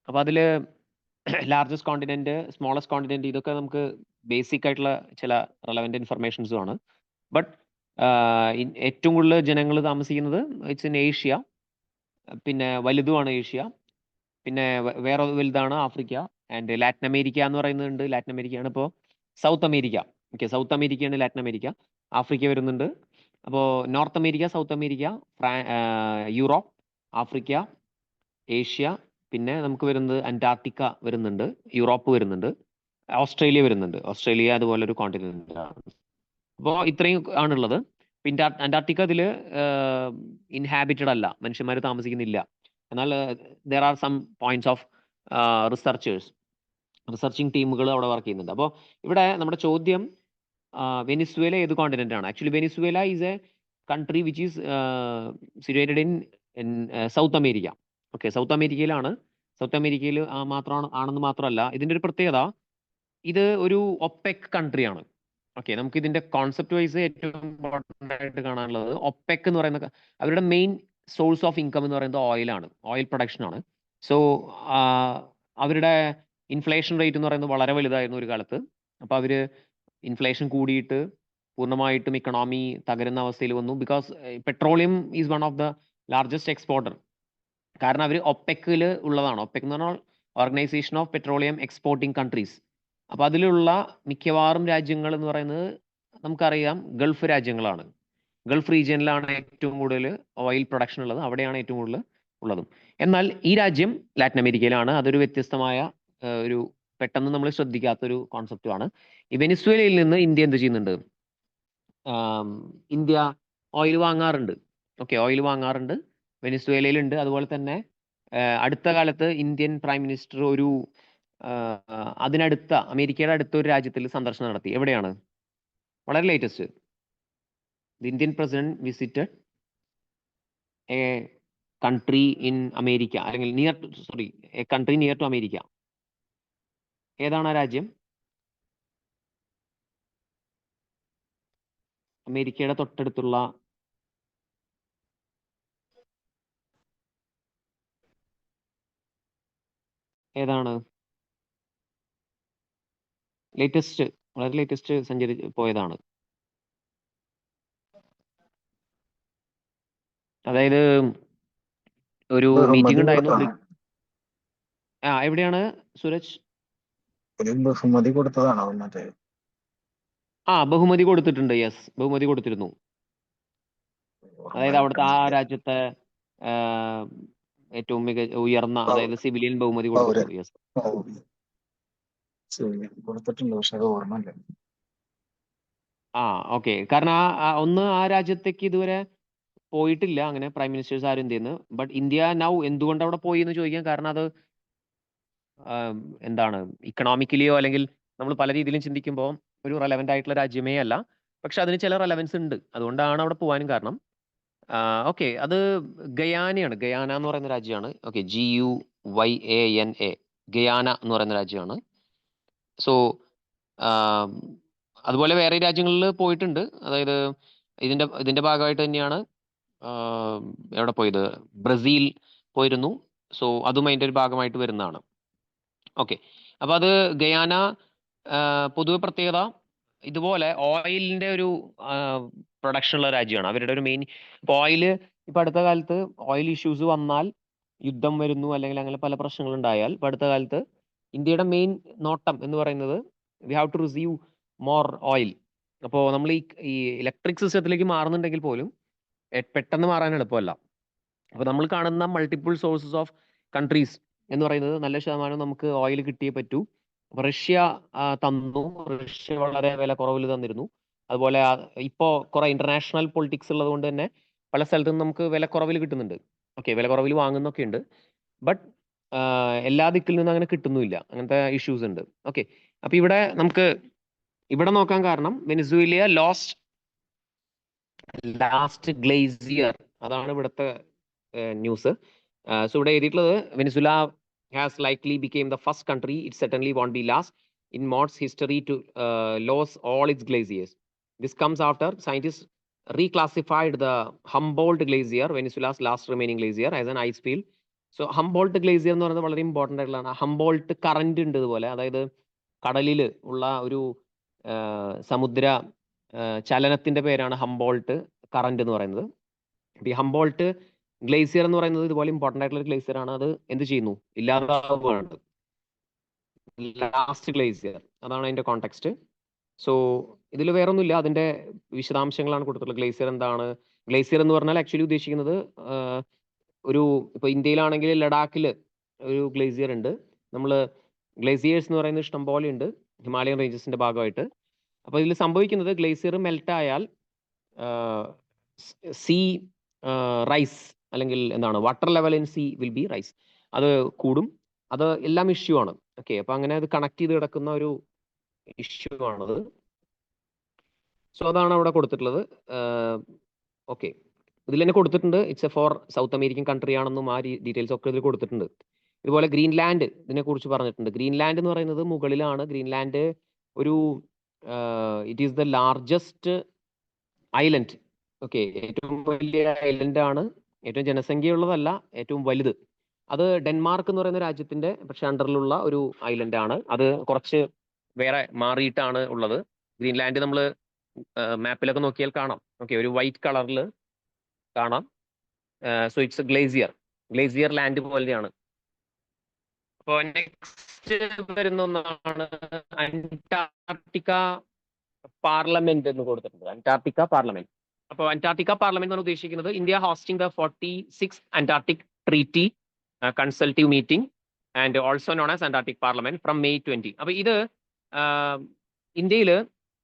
അപ്പൊ അതില് ലാർജസ്റ്റ് കോണ്ടിനെന്റ്, സ്മോളസ്റ്റ് കോണ്ടിനെന്റ്, ഇതൊക്കെ നമുക്ക് ബേസിക് ആയിട്ടുള്ള ചില റെലവെന്റ് ഇൻഫർമേഷൻസും ആണ്. ബട്ട് ഏറ്റവും കൂടുതൽ ജനങ്ങൾ താമസിക്കുന്നത് ഇറ്റ്സ് ഇൻ ഏഷ്യ. പിന്നെ വലുതുമാണ് ഏഷ്യ. പിന്നെ വേറെ വലുതാണ് ആഫ്രിക്ക. ആൻഡ് ലാറ്റിൻ അമേരിക്ക എന്ന് പറയുന്നുണ്ട്. ലാറ്റിൻ അമേരിക്കയാണ് ഇപ്പോൾ സൗത്ത് അമേരിക്ക. ഓക്കെ, സൗത്ത് അമേരിക്കയാണ് ലാറ്റിൻ അമേരിക്ക. ആഫ്രിക്ക വരുന്നുണ്ട്. അപ്പോൾ North America, South America, Europe, Africa, Asia, പിന്നെ നമുക്ക് വരുന്നത് അന്റാർട്ടിക്ക വരുന്നുണ്ട്, യൂറോപ്പ് വരുന്നുണ്ട്, ഓസ്ട്രേലിയ വരുന്നുണ്ട്. ഓസ്ട്രേലിയ അതുപോലെ ഒരു കോണ്ടിനെന്റ് ആണ്. അപ്പോൾ ഇത്രയും ആണുള്ളത്. പിന്നെ അന്റാർട്ടിക്ക ഇതിൽ ഇൻഹാബിറ്റഡ് അല്ല, മനുഷ്യന്മാർ താമസിക്കുന്നില്ല. എന്നാൽ there are some points of researching ടീമുകൾ അവിടെ വർക്ക് ചെയ്യുന്നുണ്ട്. അപ്പോൾ ഇവിടെ നമ്മുടെ ചോദ്യം വെനിസ്വേല ഏത് കോണ്ടിനെന്റ് ആണ്? Actually Venezuela is A country which is situated in south America. Okay, south അമേരിക്കയിലാണ്. സൗത്ത് അമേരിക്കയിൽ ആണെന്ന് മാത്രമല്ല, ഇതിന്റെ ഒരു പ്രത്യേകത, ഇത് ഒരു ഒപെക് കൺട്രിയാണ്. ഓക്കെ, നമുക്ക് ഇതിന്റെ കോൺസെപ്റ്റ് വൈസ് ഏറ്റവും ഇമ്പോർട്ടൻ്റ് ആയിട്ട് കാണാനുള്ളത് ഒപെക് എന്ന് പറയുന്ന അവരുടെ മെയിൻ സോഴ്സ് ഓഫ് ഇൻകം എന്ന് പറയുന്നത് ഓയിലാണ്, ഓയിൽ പ്രൊഡക്ഷൻ ആണ്. സോ അവരുടെ ഇൻഫ്ലേഷൻ റേറ്റ് എന്ന് പറയുന്നത് വളരെ വലുതായിരുന്നു ഒരു കാലത്ത്. അപ്പോൾ അവര് ഇൻഫ്ലേഷൻ കൂടിയിട്ട് പൂർണ്ണമായിട്ടും ഇക്കണോമി തകരുന്ന അവസ്ഥയിൽ വന്നു. Because petroleum is one of the largest exporter. കാരണം അവർ ഒപെക്കിൽ ഉള്ളതാണ്. ഒപെക് എന്ന് പറഞ്ഞാൽ organisation of petroleum exporting countries. അപ്പോൾ അതിലുള്ള മിക്കവാറും രാജ്യങ്ങൾ എന്ന് പറയുന്നത് നമുക്കറിയാം ഗൾഫ് രാജ്യങ്ങളാണ്. ഗൾഫ് റീജിയനിലാണ് ഏറ്റവും കൂടുതൽ ഓയിൽ പ്രൊഡക്ഷൻ ഉള്ളത്, അവിടെയാണ് ഏറ്റവും കൂടുതൽ ഉള്ളതും. എന്നാൽ ഈ രാജ്യം ലാറ്റിൻ അമേരിക്കയിലാണ്. അതൊരു വ്യത്യസ്തമായ ഒരു പെട്ടെന്ന് നമ്മൾ ശ്രദ്ധിക്കാത്തൊരു കോൺസെപ്റ്റുമാണ്. ഈ വെനിസ്വേലയിൽ നിന്ന് ഇന്ത്യ എന്ത് ചെയ്യുന്നുണ്ട്? ഇന്ത്യ ഓയിൽ വാങ്ങാറുണ്ട്. ഓക്കെ, ഓയിൽ വാങ്ങാറുണ്ട്, വെനിസ്വേലയിലുണ്ട്. അതുപോലെ തന്നെ അടുത്ത കാലത്ത് ഇന്ത്യൻ പ്രൈം മിനിസ്റ്റർ ഒരു അതിനടുത്ത അമേരിക്കയുടെ അടുത്ത ഒരു രാജ്യത്തിൽ സന്ദർശനം നടത്തി. എവിടെയാണ്? വളരെ latest, the Indian president visited a country in America, അല്ലെങ്കിൽ a country near to America. ഏതാണ് ആ രാജ്യം? അമേരിക്കയുടെ തൊട്ടടുത്തുള്ള ഏതാണ്? വളരെ ലേറ്റസ്റ്റ് പോയതാണ്. അതായത് ഒരു മീറ്റിംഗ് ഉണ്ടായിരുന്നു. എവിടെയാണ് സൂരജ്? ബഹുമതി കൊടുത്തതാണോ മറ്റേ? ബഹുമതി കൊടുത്തിട്ടുണ്ട്. യെസ്, ബഹുമതി കൊടുത്തിരുന്നു. അതായത് അവിടുത്തെ ആ രാജ്യത്തെ ഏറ്റവും ഉയർന്ന, അതായത് സിവിലിയൻ ബഹുമതി കൊടുത്തിട്ടുണ്ട്. യെസ്, കൊടുത്തിട്ടുണ്ട്, പക്ഷെ അത് ഓർമ്മയില്ല. ഓക്കെ. കാരണം ആ രാജ്യത്തേക്ക് ഇതുവരെ പോയിട്ടില്ല അങ്ങനെ പ്രൈം മിനിസ്റ്റേഴ്സ് ആരും എന്ത് ചെയ്യുന്നു. ബട്ട് ഇന്ത്യ നൗ എന്തുകൊണ്ട് അവിടെ പോയി എന്ന് ചോദിക്കാൻ കാരണം അത് എന്താണ്, ഇക്കണോമിക്കലിയോ അല്ലെങ്കിൽ നമ്മൾ പല രീതിയിലും ചിന്തിക്കുമ്പോൾ ഒരു റെലവെന്റ് ആയിട്ടുള്ള രാജ്യമേ അല്ല. പക്ഷെ അതിന് ചില റെലവൻസ് ഉണ്ട്, അതുകൊണ്ടാണ് അവിടെ പോകാനും കാരണം. ഓക്കെ, അത് ഗയാനയാണ്. ഗയാന എന്ന് പറയുന്ന രാജ്യമാണ്. ഓക്കെ, GUYANA, ഗയാന എന്ന് പറയുന്ന രാജ്യമാണ്. സോ അതുപോലെ വേറെ രാജ്യങ്ങളിൽ പോയിട്ടുണ്ട്. അതായത് ഇതിന്റെ ഭാഗമായിട്ട് തന്നെയാണ് എവിടെ പോയത്? ബ്രസീൽ പോയിരുന്നു. സോ അതും അതിന്റെ ഒരു ഭാഗമായിട്ട് വരുന്നതാണ്. ഓക്കെ, അപ്പൊ അത് ഗയാന പൊതുവെ പ്രത്യേകത ഇതുപോലെ ഓയിലിന്റെ ഒരു പ്രൊഡക്ഷൻ ഉള്ള രാജ്യമാണ്. അവരുടെ ഒരു മെയിൻ ഓയിൽ, ഇപ്പൊ അടുത്ത കാലത്ത് ഓയിൽ ഇഷ്യൂസ് വന്നാൽ, യുദ്ധം വരുന്നു അല്ലെങ്കിൽ അങ്ങനെ പല പ്രശ്നങ്ങൾ ഉണ്ടായാൽ, ഇപ്പൊ അടുത്ത കാലത്ത് ഇന്ത്യയുടെ മെയിൻ നോട്ടം എന്ന് പറയുന്നത് we have to receive more oil. അപ്പോൾ നമ്മൾ ഈ ഇലക്ട്രിക് സിസ്റ്റത്തിലേക്ക് മാറുന്നുണ്ടെങ്കിൽ പോലും പെട്ടെന്ന് മാറാൻ എളുപ്പമല്ല. അപ്പോൾ നമ്മൾ കാണുന്ന മൾട്ടിപ്പിൾ സോഴ്സസ് ഓഫ് കൺട്രീസ് എന്ന് പറയുന്നത് നല്ല ശതമാനം നമുക്ക് ഓയിൽ കിട്ടിയേ പറ്റൂ. റഷ്യ തന്നു, റഷ്യ വളരെ വില കുറവിൽ തന്നിരുന്നു. അതുപോലെ ഇപ്പോ കുറെ ഇന്റർനാഷണൽ പൊളിറ്റിക്സ് ഉള്ളത് കൊണ്ട് തന്നെ പല സ്ഥലത്തും നമുക്ക് വില കുറവിൽ കിട്ടുന്നുണ്ട്. ഓക്കെ, വില കുറവിൽ വാങ്ങുന്നൊക്കെ ഉണ്ട്. ബട്ട് എല്ലാ ദിക്കിൽ നിന്നും അങ്ങനെ കിട്ടുന്നുമില്ല, അങ്ങനത്തെ ഇഷ്യൂസ് ഉണ്ട്. ഓക്കെ, അപ്പൊ ഇവിടെ നോക്കാൻ കാരണം വെനിസ്വേലിയ ലാസ്റ്റ് ഗ്ലേസിയർ, അതാണ് ഇവിടുത്തെ ന്യൂസ്. സോ ഇവിടെ എഴുതിയിട്ടുള്ളത് Venezuela has likely became the first country, it certainly won't be last in Mott's history to lose all its glaciers. This comes after scientists reclassified the Humboldt Glacier, Venezuela's last remaining glacier, as an ice field. So Humboldt glacier എന്ന് പറയുന്നത് വളരെ important ആയിട്ടുള്ളതാണ്. Humboldt current ഉണ്ട് ഇതുപോലെ, അതായത് കടലിൽ ഉള്ള ഒരു സമുദ്ര ചലനത്തിന്റെ പേരാണ് ഹംബോൾട്ട് കറന്റ് എന്ന് പറയുന്നത്. ഈ ഹംബോൾട്ട് ഗ്ലേസിയർ എന്ന് പറയുന്നത് ഇതുപോലെ ഇമ്പോർട്ടൻ്റ് ആയിട്ടുള്ള ഒരു ഗ്ലേസിയർ ആണ്. അത് എന്ത് ചെയ്യുന്നു, ഇല്ലാതാവുകയാണ്. ലാസ്റ്റ് ഗ്ലേസിയർ, അതാണ് അതിന്റെ കോണ്ടെക്സ്റ്റ്. സോ ഇതിൽ വേറെ ഒന്നുമില്ല, അതിന്റെ വിശദാംശങ്ങളാണ് കൊടുത്തിട്ടുള്ളത്. ഗ്ലേസിയർ എന്താണ്? ഗ്ലേസിയർ എന്ന് പറഞ്ഞാൽ ആക്ച്വലി ഉദ്ദേശിക്കുന്നത് ഒരു ഇപ്പൊ ഇന്ത്യയിലാണെങ്കിൽ ലഡാക്കിൽ ഒരു ഗ്ലേസിയർ ഉണ്ട്. നമ്മൾ ഗ്ലേസിയേഴ്സ് എന്ന് പറയുന്നത് ഇഷ്ടം പോലെ ഉണ്ട് ഹിമാലയൻ റേഞ്ചസിന്റെ ഭാഗമായിട്ട്. അപ്പൊ ഇതിൽ സംഭവിക്കുന്നത് ഗ്ലേസിയർ മെൽറ്റ് ആയാൽ സീ റൈസ്, അല്ലെങ്കിൽ എന്താണ്, water level in sea will be rise, അത് കൂടും. അത് എല്ലാം ഇഷ്യൂ ആണ്. ഓക്കെ, അപ്പൊ അങ്ങനെ അത് കണക്ട് ചെയ്ത് കിടക്കുന്ന ഒരു ഇഷ്യൂ ആണത്. സോ അതാണ് അവിടെ കൊടുത്തിട്ടുള്ളത്. ഓക്കെ, ഇതിൽ തന്നെ കൊടുത്തിട്ടുണ്ട് it's a for South American country ആണെന്നും ആ ഡീറ്റെയിൽസ് ഒക്കെ ഇതിൽ കൊടുത്തിട്ടുണ്ട്. ഇതുപോലെ ഗ്രീൻലാൻഡ് ഇതിനെ കുറിച്ച് പറഞ്ഞിട്ടുണ്ട്. ഗ്രീൻലാൻഡ് എന്ന് പറയുന്നത് മുകളിലാണ്. ഗ്രീൻലാൻഡ് ഒരു it is the largest island. Okay, ഏറ്റവും വലിയ ഐലൻഡ് ആണ്, ഏറ്റവും ജനസംഖ്യയുള്ളതല്ല, ഏറ്റവും വലുത്. അത് ഡെൻമാർക്ക് എന്ന് പറയുന്ന രാജ്യത്തിന്റെ പക്ഷെ അണ്ടറിലുള്ള ഒരു ഐലൻഡ് ആണ്. അത് കുറച്ച് വേറെ മാറിയിട്ടാണ് ഉള്ളത്. ഗ്രീൻലാൻഡ് നമ്മൾ മാപ്പിലൊക്കെ നോക്കിയാൽ കാണാം. ഓക്കെ, ഒരു വൈറ്റ് കളറിൽ കാണാം. സോ ഇറ്റ്സ് ഗ്ലേസിയർ ലാൻഡ് പോലെയാണ്. അപ്പോൾ നെക്സ്റ്റ് വരുന്ന ഒന്നാണ് അന്റാർട്ടിക്ക പാർലമെന്റ് എന്ന് കൊടുത്തിട്ടുണ്ട്. Antarctica parliament. അപ്പോൾ അന്റാർട്ടിക്ക പാർലമെന്റ് എന്നാണ് ഉദ്ദേശിക്കുന്നത് India hosting the 46th Antarctic treaty consultative meeting and also known as Antarctic parliament from May 20. അപ്പോൾ ഇത് ഇന്ത്യയിൽ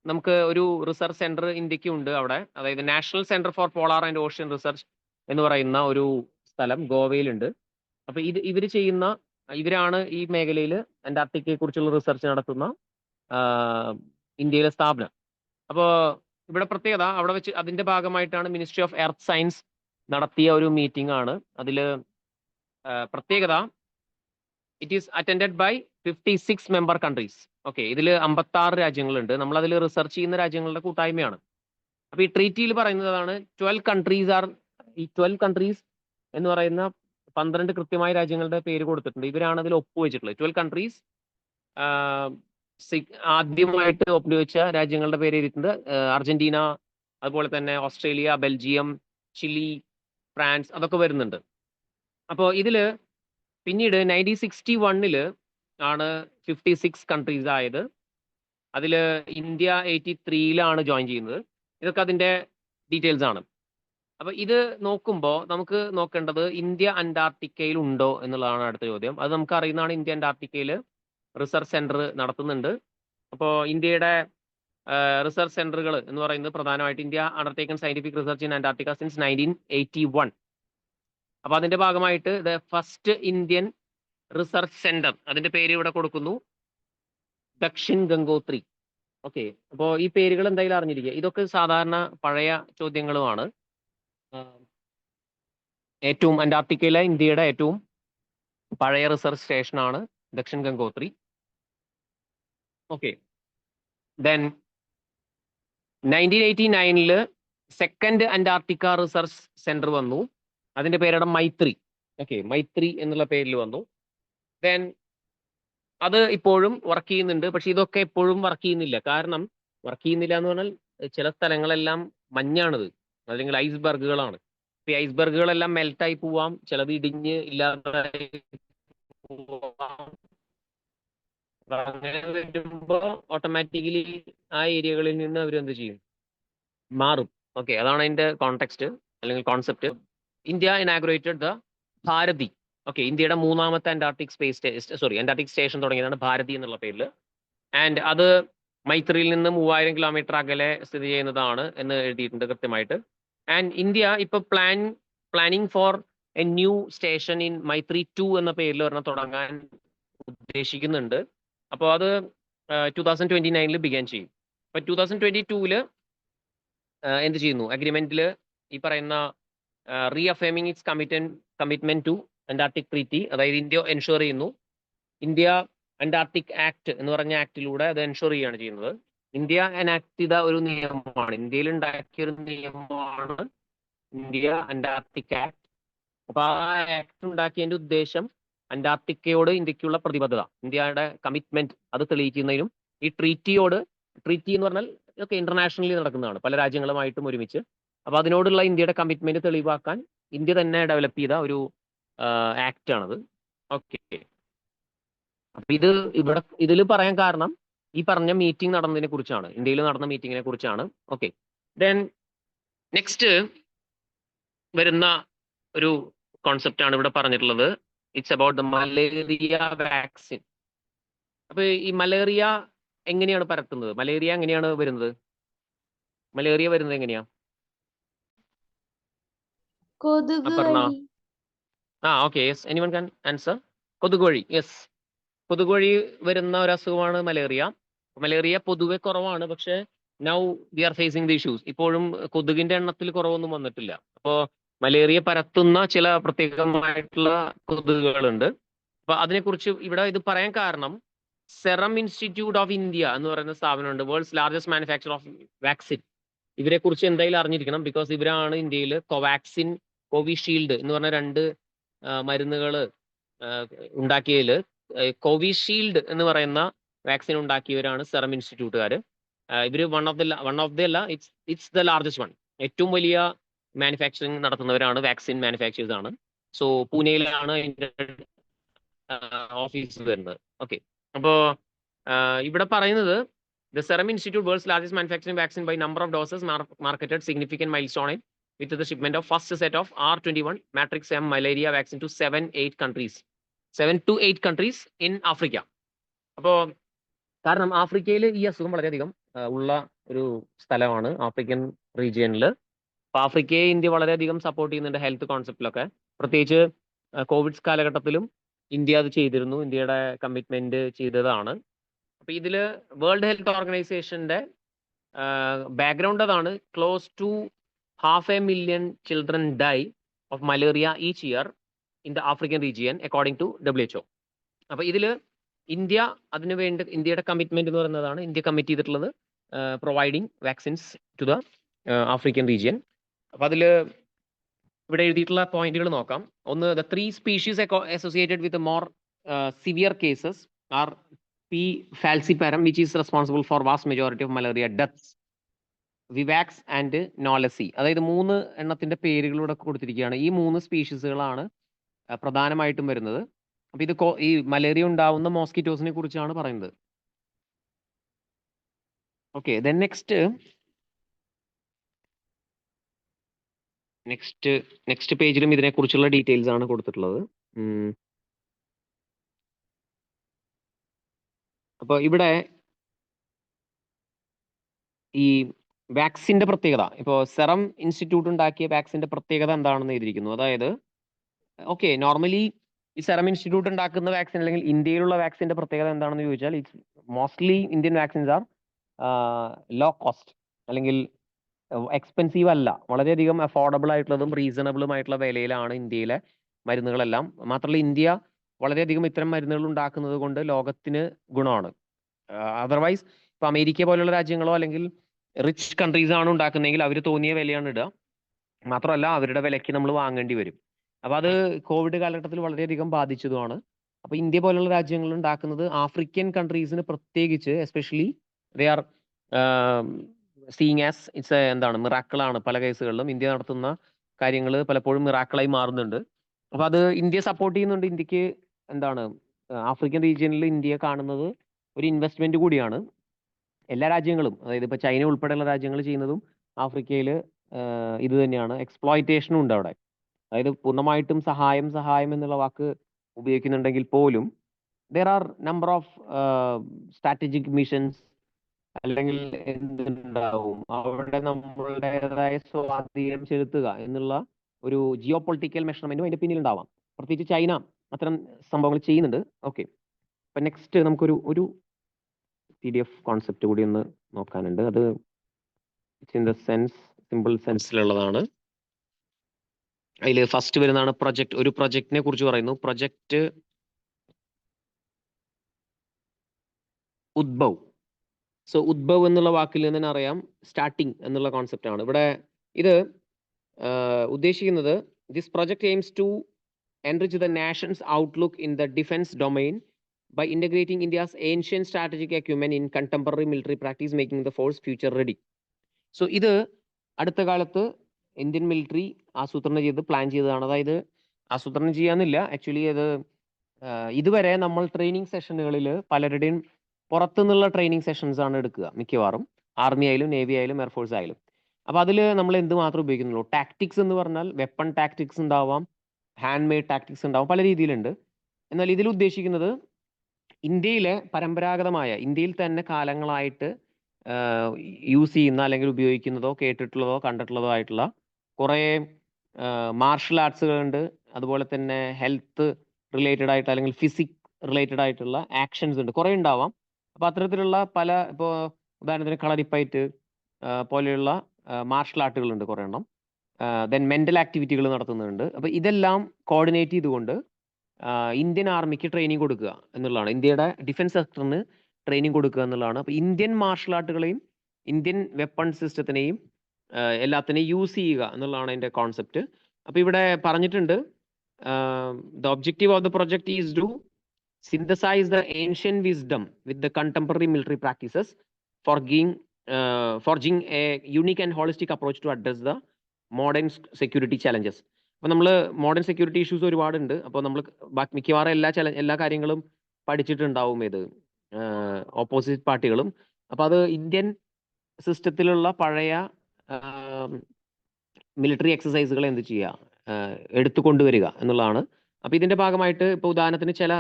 നമുക്ക് ഒരു റിസർച്ച് സെന്റർ ഇന്ത്യക്ക് ഉണ്ട് അവിടെ, അതായത് national centre for polar and ocean research എന്ന് പറയുന്ന ഒരു സ്ഥലം ഗോവയിലുണ്ട്. അപ്പൊ ഇവരാണ് ഈ മേഖലയിൽ അന്റാർട്ടിക്കയെ കുറിച്ചുള്ള റിസർച്ച് നടത്തുന്ന ഇന്ത്യയിലെ സ്ഥാപനം. അപ്പോൾ ഇവിടെ പ്രത്യേകത, അവിടെ വെച്ച് അതിന്റെ ഭാഗമായിട്ടാണ് മിനിസ്ട്രി ഓഫ് എർത്ത് സയൻസ് നടത്തിയ ഒരു മീറ്റിംഗ് ആണ്. അതിൽ പ്രത്യേകത it is attended by 56 member countries. Okay, ഇതിൽ 56 രാജ്യങ്ങളുണ്ട്. നമ്മൾ അതിൽ റിസർച്ച് ചെയ്യുന്ന രാജ്യങ്ങളുടെ കൂട്ടായ്മയാണ്. അപ്പൊ ഈ ട്രീറ്റിയിൽ പറയുന്നതാണ് 12 കൺട്രീസ് ആർ, ഈ 12 കൺട്രീസ് എന്ന് പറയുന്ന 12 കൃത്യമായ രാജ്യങ്ങളുടെ പേര് കൊടുത്തിട്ടുണ്ട്. ഇവരാണ് അതിൽ ഒപ്പുവെച്ചിട്ടുള്ളത്. 12 കൺട്രീസ് ആദ്യമായിട്ട് ഒപ്പുവെച്ച രാജ്യങ്ങളുടെ പേര് എഴുതിയിട്ടുണ്ട്. അർജന്റീന, അതുപോലെ തന്നെ ഓസ്ട്രേലിയ, ബെൽജിയം, ചിലി, ഫ്രാൻസ്, അതൊക്കെ വരുന്നുണ്ട്. അപ്പോൾ ഇതില് പിന്നീട് 1961 ആണ് 56 കൺട്രീസ് ആയത്. അതിൽ ഇന്ത്യ 83 ജോയിൻ ചെയ്യുന്നത്. ഇതൊക്കെ അതിന്റെ ഡീറ്റെയിൽസ് ആണ്. അപ്പൊ ഇത് നോക്കുമ്പോൾ നമുക്ക് നോക്കേണ്ടത് ഇന്ത്യ അന്റാർട്ടിക്കയിൽ ഉണ്ടോ എന്നുള്ളതാണ് അടുത്ത ചോദ്യം. അത് നമുക്ക് അറിയുന്നതാണ്. ഇന്ത്യ അന്റാർട്ടിക്കയിൽ റിസർച്ച് സെന്റർ നടത്തുന്നുണ്ട്. അപ്പോൾ ഇന്ത്യയുടെ റിസർച്ച് സെന്ററുകൾ എന്ന് പറയുന്നത് പ്രധാനമായിട്ട് India undertaken scientific research in Antarctica since 1981. അപ്പൊ അതിന്റെ ഭാഗമായിട്ട് the first Indian research centre, അതിന്റെ പേര് ഇവിടെ കൊടുക്കുന്നു, ദക്ഷിൺ ഗംഗോത്രി. ഓക്കെ, അപ്പോൾ ഈ പേരുകൾ എന്തായാലും അറിഞ്ഞിരിക്കുക. ഇതൊക്കെ സാധാരണ പഴയ ചോദ്യങ്ങളുമാണ്. ഏറ്റവും അന്റാർട്ടിക്കയിലെ ഇന്ത്യയുടെ ഏറ്റവും പഴയ റിസർച്ച് സ്റ്റേഷൻ ആണ് Dakshin Gangotri. Okay, then 1989 second Antarctica research centre വന്നു. അതിന്റെ പേരാണ് മൈത്രി. ഓക്കെ, മൈത്രി എന്നുള്ള പേരിൽ വന്നു. ദെൻ അത് ഇപ്പോഴും വർക്ക് ചെയ്യുന്നുണ്ട്. പക്ഷെ ഇതൊക്കെ എപ്പോഴും വർക്ക് ചെയ്യുന്നില്ല. കാരണം വർക്ക് ചെയ്യുന്നില്ല എന്ന് പറഞ്ഞാൽ ചില സ്ഥലങ്ങളെല്ലാം മഞ്ഞാണിത്, അല്ലെങ്കിൽ ഐസ്ബർഗുകളാണ്. ഈ ഐസ്ബർഗുകളെല്ലാം മെൽറ്റായി പോവാം, ചിലത് ഇടിഞ്ഞ് ഇല്ലാതായി പോവാം. അങ്ങനെ വരുമ്പോ ഓട്ടോമാറ്റിക്കലി ആ ഏരിയകളിൽ നിന്ന് അവർ എന്ത് ചെയ്യും, മാറും. ഓക്കെ, അതാണ് അതിന്റെ കോണ്ടെക്സ്റ്റ് അല്ലെങ്കിൽ concept. India inaugurated the Bharati. Okay, ഇന്ത്യയുടെ 3ാമത്തെ അന്റാർട്ടിക് അന്റാർട്ടിക് സ്റ്റേഷൻ തുടങ്ങിയതാണ് ഭാരതി എന്നുള്ള പേരിൽ. ആൻഡ് അത് മൈത്രിയിൽ നിന്ന് 3000 കിലോമീറ്റർ അകലെ സ്ഥിതി ചെയ്യുന്നതാണ് എന്ന് എഴുതിയിട്ടുണ്ട് കൃത്യമായിട്ട്. ആൻഡ് ഇന്ത്യ ഇപ്പൊ planning for a new station in Maitri 2 എന്ന പേരിൽ ഒരെണ്ണം തുടങ്ങാൻ ഉദ്ദേശിക്കുന്നുണ്ട്. അപ്പോൾ അത് 2029 ബിഗാൻ ചെയ്യും. അപ്പൊ 2022 എന്ത് ചെയ്യുന്നു, അഗ്രിമെന്റിൽ ഈ പറയുന്ന reaffirming its commitment to Antarctic treaty, അതായത് ഇന്ത്യ എൻഷുർ ചെയ്യുന്നു. ഇന്ത്യ അന്റാർട്ടിക് ആക്ട് എന്ന് പറഞ്ഞ ആക്ടിലൂടെ അത് എൻഷുർ ചെയ്യുകയാണ് ചെയ്യുന്നത്. ഇന്ത്യ എനാക്ട് ചെയ്ത ഒരു നിയമമാണ്, ഇന്ത്യയിൽ ഉണ്ടാക്കിയ ഒരു നിയമമാണ് ഇന്ത്യ അന്റാർട്ടിക് ആക്ട്. അപ്പൊ ആ ആക്ട് ഉണ്ടാക്കിയതിന്റെ ഉദ്ദേശം അന്റാർട്ടിക്കയോട് ഇന്ത്യക്കുള്ള പ്രതിബദ്ധത, ഇന്ത്യയുടെ കമ്മിറ്റ്മെന്റ് അത് തെളിയിക്കുന്നതിനും ഈ ട്രീറ്റി എന്ന് പറഞ്ഞാൽ ഇതൊക്കെ ഇന്റർനാഷണലി നടക്കുന്നതാണ്, പല രാജ്യങ്ങളുമായിട്ടും ഒരുമിച്ച്. അപ്പൊ അതിനോടുള്ള ഇന്ത്യയുടെ കമ്മിറ്റ്മെന്റ് തെളിവാക്കാൻ ഇന്ത്യ തന്നെ ഡെവലപ്പ് ചെയ്ത ഒരു ആക്ട് ആണത്. ഓക്കെ, അപ്പൊ ഇതിൽ പറയാൻ കാരണം ഈ പറഞ്ഞ മീറ്റിംഗ് നടന്നതിനെ കുറിച്ചാണ്, ഇന്ത്യയിൽ നടന്ന മീറ്റിങ്ങിനെ കുറിച്ചാണ്. ഓക്കെ, ദെൻ നെക്സ്റ്റ് വരുന്ന ഒരു കോൺസെപ്റ്റ് ആണ് ഇവിടെ പറഞ്ഞിട്ടുള്ളത്. It's about the malaria vaccine. അപ്പൊ ഈ മലേറിയ എങ്ങനെയാണ് പരത്തുന്നത്? മലേറിയ എങ്ങനെയാണ് വരുന്നത്? മലേറിയ വരുന്നത് എങ്ങനെയാ? കൊതുക് അപർണ. വഴി. Okay, yes, anyone can answer. കൊതുക് വഴി. യെസ്, കൊതുക് വഴി വരുന്ന ഒരു അസുഖമാണ് മലേറിയ. മലേറിയ പൊതുവെ കുറവാണ്, പക്ഷെ now we are facing the issues. ഇപ്പോഴും കൊതുകിന്റെ എണ്ണത്തിൽ കുറവൊന്നും വന്നിട്ടില്ല. അപ്പോ മലേറിയ പരത്തുന്ന ചില പ്രത്യേകമായിട്ടുള്ള കൊതുകുകളുണ്ട്. അപ്പൊ അതിനെക്കുറിച്ച് ഇവിടെ ഇത് പറയാൻ കാരണം സെറം ഇൻസ്റ്റിറ്റ്യൂട്ട് ഓഫ് ഇന്ത്യ എന്ന് പറയുന്ന സ്ഥാപനമുണ്ട്, world's largest manufacture of vaccine. ഇവരെ കുറിച്ച് എന്തായാലും അറിഞ്ഞിരിക്കണം, ബിക്കോസ് ഇവരാണ് ഇന്ത്യയിൽ കോവാക്സിൻ, കോവിഷീൽഡ് എന്ന് പറഞ്ഞ 2 മരുന്നുകൾ ഉണ്ടാക്കിയതിൽ കോവിഷീൽഡ് എന്ന് പറയുന്ന വാക്സിൻ ഉണ്ടാക്കിയവരാണ് സെറം ഇൻസ്റ്റിറ്റ്യൂട്ടുകാർ. ഇവർ വൺ ഓഫ് ദി അല്ല, ഇറ്റ്സ് ദ ലാർജസ്റ്റ് വൺ. ഏറ്റവും വലിയ മാനുഫാക്ചറിങ് നടത്തുന്നവരാണ്, വാക്സിൻ മാനുഫാക്ചേഴ്സ് ആണ്. സോ പൂനെയിലാണ് അതിന്റെ ഓഫീസ് വരുന്നത്. ഓക്കെ, അപ്പോ ഇവിടെ പറയുന്നത് the serum institute world's largest manufacturing vaccine by number of doses marketed significant milestone in with the shipment of first set of R21 Matrix M malaria vaccine to 7 to 8 countries in Africa. അപ്പോൾ കാരണം ആഫ്രിക്കയിൽ ഈ അസുഖം വളരെയധികം ഉള്ള ഒരു സ്ഥലമാണ്, African റീജിയനിൽ. അപ്പോൾ ആഫ്രിക്കയെ ഇന്ത്യ വളരെയധികം സപ്പോർട്ട് ചെയ്യുന്നുണ്ട് ഹെൽത്ത് കോൺസെപ്റ്റിലൊക്കെ. പ്രത്യേകിച്ച് കോവിഡ് കാലഘട്ടത്തിലും ഇന്ത്യ അത് ചെയ്തിരുന്നു, ഇന്ത്യയുടെ കമ്മിറ്റ്മെന്റ് ചെയ്തതാണ്. അപ്പൊ ഇതില് വേൾഡ് ഹെൽത്ത് ഓർഗനൈസേഷന്റെ ബാക്ക്ഗ്രൗണ്ട് അതാണ്. Close to 500,000 children die of malaria each year in the African region according to WHO. അപ്പൊ ഇതില് ഇന്ത്യ അതിനു വേണ്ടി ഇന്ത്യയുടെ കമ്മിറ്റ്മെന്റ് എന്ന് പറയുന്നതാണ് ഇന്ത്യ കമ്മിറ്റ് ചെയ്തിട്ടുള്ളത് providing vaccines to the African region. അപ്പൊ അതില് ഇവിടെ എഴുതിയിട്ടുള്ള പോയിന്റുകൾ നോക്കാം. ഒന്ന്, the 3 species associated with more severe cases are P. falciparum, which is responsible for vast majority of malaria deaths, vivax and knowlesi. അതായത് 3 എണ്ണത്തിന്റെ പേരുകളിലൂടെ കൊടുത്തിരിക്കുകയാണ്. ഈ 3 സ്പീഷീസുകളാണ് പ്രധാനമായിട്ടും വരുന്നത്. അപ്പൊ ഇത് ഈ മലേറിയ ഉണ്ടാവുന്ന മോസ്കിറ്റോസിനെ കുറിച്ചാണ് പറയുന്നത്. ഓക്കെ, ദെൻ നെക്സ്റ്റ് പേജിലും ഇതിനെക്കുറിച്ചുള്ള ഡീറ്റെയിൽസ് ആണ് കൊടുത്തിട്ടുള്ളത്. അപ്പോൾ ഇവിടെ ഈ വാക്സിന്റെ പ്രത്യേകത, ഇപ്പോൾ സെറം ഇൻസ്റ്റിറ്റ്യൂട്ട് ഉണ്ടാക്കിയ വാക്സിന്റെ പ്രത്യേകത എന്താണെന്ന് എഴുതിയിരിക്കുന്നു. അതായത് ഓക്കെ, നോർമലി ഈ സെറം ഇൻസ്റ്റിറ്റ്യൂട്ട് ഉണ്ടാക്കുന്ന വാക്സിൻ അല്ലെങ്കിൽ ഇന്ത്യയിലുള്ള വാക്സിന്റെ പ്രത്യേകത എന്താണെന്ന് ചോദിച്ചാൽ it's mostly Indian vaccines are low cost, അല്ലെങ്കിൽ എക്സ്പെൻസീവ് അല്ല, വളരെയധികം അഫോർഡബിൾ ആയിട്ടുള്ളതും റീസണബിളും ആയിട്ടുള്ള വിലയിലാണ് ഇന്ത്യയിലെ മരുന്നുകളെല്ലാം. മാത്രമല്ല ഇന്ത്യ വളരെയധികം ഇത്തരം മരുന്നുകൾ ഉണ്ടാക്കുന്നത് കൊണ്ട് ലോകത്തിന് ഗുണമാണ്. അതർവൈസ് ഇപ്പൊ അമേരിക്ക പോലുള്ള രാജ്യങ്ങളോ അല്ലെങ്കിൽ റിച്ച് കൺട്രീസ് ആണ് ഉണ്ടാക്കുന്നതെങ്കിൽ അവർ തോന്നിയ വിലയാണ് ഇടുക. മാത്രമല്ല അവരുടെ വിലയ്ക്ക് നമ്മൾ വാങ്ങേണ്ടി വരും. അപ്പൊ അത് കോവിഡ് കാലഘട്ടത്തിൽ വളരെയധികം ബാധിച്ചതുമാണ്. അപ്പൊ ഇന്ത്യ പോലുള്ള രാജ്യങ്ങൾ ഉണ്ടാക്കുന്നത് ആഫ്രിക്കൻ കൺട്രീസിന് പ്രത്യേകിച്ച് especially they are seeing as it's എന്താണ് മിറാക്കിളാണ്. പല കേസുകളിലും ഇന്ത്യ നടത്തുന്ന കാര്യങ്ങൾ പലപ്പോഴും മിറാക്കിളായി മാറുന്നുണ്ട്. അപ്പൊ അത് ഇന്ത്യ സപ്പോർട്ട് ചെയ്യുന്നുണ്ട്. ഇന്ത്യക്ക് എന്താണ് ആഫ്രിക്കൻ റീജിയനിൽ ഇന്ത്യ കാണുന്നത് ഒരു ഇൻവെസ്റ്റ്മെന്റ് കൂടിയാണ്. എല്ലാ രാജ്യങ്ങളും, അതായത് ഇപ്പൊ ചൈന ഉൾപ്പെടെയുള്ള രാജ്യങ്ങൾ ചെയ്യുന്നതും ആഫ്രിക്കയിൽ ഇത് തന്നെയാണ്. എക്സ്പ്ലോയിറ്റേഷനും ഉണ്ട് അവിടെ. അതായത് പൂർണ്ണമായിട്ടും സഹായം എന്നുള്ള വാക്ക് ഉപയോഗിക്കുന്നുണ്ടെങ്കിൽ പോലും there are number of strategic missions, അല്ലെങ്കിൽ എന്തുണ്ടാവും അവിടെ നമ്മളുടേതായ സ്വാധീനം ചെലുത്തുക എന്നുള്ള ഒരു ജിയോ പൊളിറ്റിക്കൽ മെഷർമെന്റും അതിന്റെ പിന്നിൽ ഉണ്ടാവാം. പ്രത്യേകിച്ച് ചൈന അത്തരം സംഭവങ്ങൾ ചെയ്യുന്നുണ്ട്. ഓക്കെ, അപ്പൊ നെക്സ്റ്റ് നമുക്കൊരു PDF കോൺസെപ്റ്റ് കൂടി ഒന്ന് നോക്കാനുണ്ട്. അത് ഇൻ ദ സെൻസ് സിമ്പിൾ സെൻസിലുള്ളതാണ്. അതിൽ ഫസ്റ്റ് വരുന്നതാണ് പ്രൊജക്ട്. ഒരു പ്രൊജക്ടിനെ കുറിച്ച് പറയുന്നു. പ്രൊജക്ട് ഉദ്ഭവ്. സോ ഉദ്ഭവ് എന്നുള്ള വാക്കിൽ നിന്ന് തന്നെ അറിയാം സ്റ്റാർട്ടിങ് എന്നുള്ള കോൺസെപ്റ്റ് ആണ്. ഇവിടെ ഇത് ഉദ്ദേശിക്കുന്നത് this project aims to enrich the nation's outlook in the defense domain by integrating India's ancient strategic acumen in contemporary military practice, making the force future ready. So ഇത് അടുത്ത കാലത്ത് ഇന്ത്യൻ മിലിറ്ററി ആസൂത്രണം ചെയ്ത് plan ചെയ്തതാണ്. അതായത് ആസൂത്രണം ചെയ്യാന്നില്ല, actually അത് ഇതുവരെ നമ്മൾ ട്രെയിനിങ് സെഷനുകളിൽ പലരുടെയും പുറത്തുനിന്നുള്ള ട്രെയിനിങ് സെഷൻസ് ആണ് എടുക്കുക മിക്കവാറും, ആർമി ആയാലും നേവി ആയാലും എയർഫോഴ്സ് ആയാലും. അപ്പോൾ അതിൽ നമ്മൾ എന്ത് മാത്രം ഉപയോഗിക്കുന്നുള്ളൂ. ടാക്ടിക്സ് എന്ന് പറഞ്ഞാൽ വെപ്പൺ ടാക്ടിക്സ് ഉണ്ടാവാം, ഹാൻഡ് മെയ്ഡ് ടാക്ടിക്സ് ഉണ്ടാവും, പല രീതിയിലുണ്ട്. എന്നാൽ ഇതിൽ ഉദ്ദേശിക്കുന്നത് ഇന്ത്യയിലെ പരമ്പരാഗതമായ, ഇന്ത്യയിൽ തന്നെ കാലങ്ങളായിട്ട് യൂസ് ചെയ്യുന്ന അല്ലെങ്കിൽ ഉപയോഗിക്കുന്നതോ കേട്ടിട്ടുള്ളതോ കണ്ടിട്ടുള്ളതോ ആയിട്ടുള്ള കുറേ മാർഷൽ ആർട്സുകളുണ്ട്. അതുപോലെ തന്നെ ഹെൽത്ത് റിലേറ്റഡ് ആയിട്ട് അല്ലെങ്കിൽ ഫിസിക് റിലേറ്റഡ് ആയിട്ടുള്ള ആക്ഷൻസ് ഉണ്ട്, കുറേ ഉണ്ടാവാം. അപ്പോൾ അത്തരത്തിലുള്ള പല, ഇപ്പോൾ ഉദാഹരണത്തിന് കളരിപ്പയറ്റ് പോലെയുള്ള മാർഷൽ ആർട്ടുകളുണ്ട് കുറേ എണ്ണം. ദെൻ മെന്റൽ ആക്ടിവിറ്റികൾ നടത്തുന്നുണ്ട്. അപ്പോൾ ഇതെല്ലാം കോർഡിനേറ്റ് ചെയ്തുകൊണ്ട് ഇന്ത്യൻ ആർമിക്ക് ട്രെയിനിങ് കൊടുക്കുക എന്നുള്ളതാണ്, ഇന്ത്യയുടെ ഡിഫൻസ് സെക്ടറിന് ട്രെയിനിങ് കൊടുക്കുക എന്നുള്ളതാണ്. അപ്പോൾ ഇന്ത്യൻ മാർഷൽ ആർട്ടുകളെയും ഇന്ത്യൻ വെപ്പൺ സിസ്റ്റത്തിനെയും എല്ലാത്തിനെയും യൂസ് ചെയ്യുക എന്നുള്ളതാണ് അതിൻ്റെ കോൺസെപ്റ്റ്. അപ്പോൾ ഇവിടെ പറഞ്ഞിട്ടുണ്ട് the objective of the project is to synthesize the ancient wisdom with the contemporary military practices, forging a unique and holistic approach to address the modern security challenges. അപ്പോൾ നമ്മൾ മോഡേൺ സെക്യൂരിറ്റി ഇഷ്യൂസ് ഒരുപാടുണ്ട്. അപ്പോൾ നമ്മൾ മിക്കവാറും എല്ലാ കാര്യങ്ങളും പഠിച്ചിട്ടുണ്ടാവും ഇത് opposite പാർട്ടികളും. അപ്പോൾ അത് ഇന്ത്യൻ സിസ്റ്റത്തിലുള്ള പഴയ മിലിറ്ററി എക്സസൈസുകൾ എന്ത് ചെയ്യുക, എടുത്തു കൊണ്ടുവരിക എന്നുള്ളതാണ്. അപ്പോൾ ഇതിൻ്റെ ഭാഗമായിട്ട് ഇപ്പോൾ ഉദാഹരണത്തിന് ചില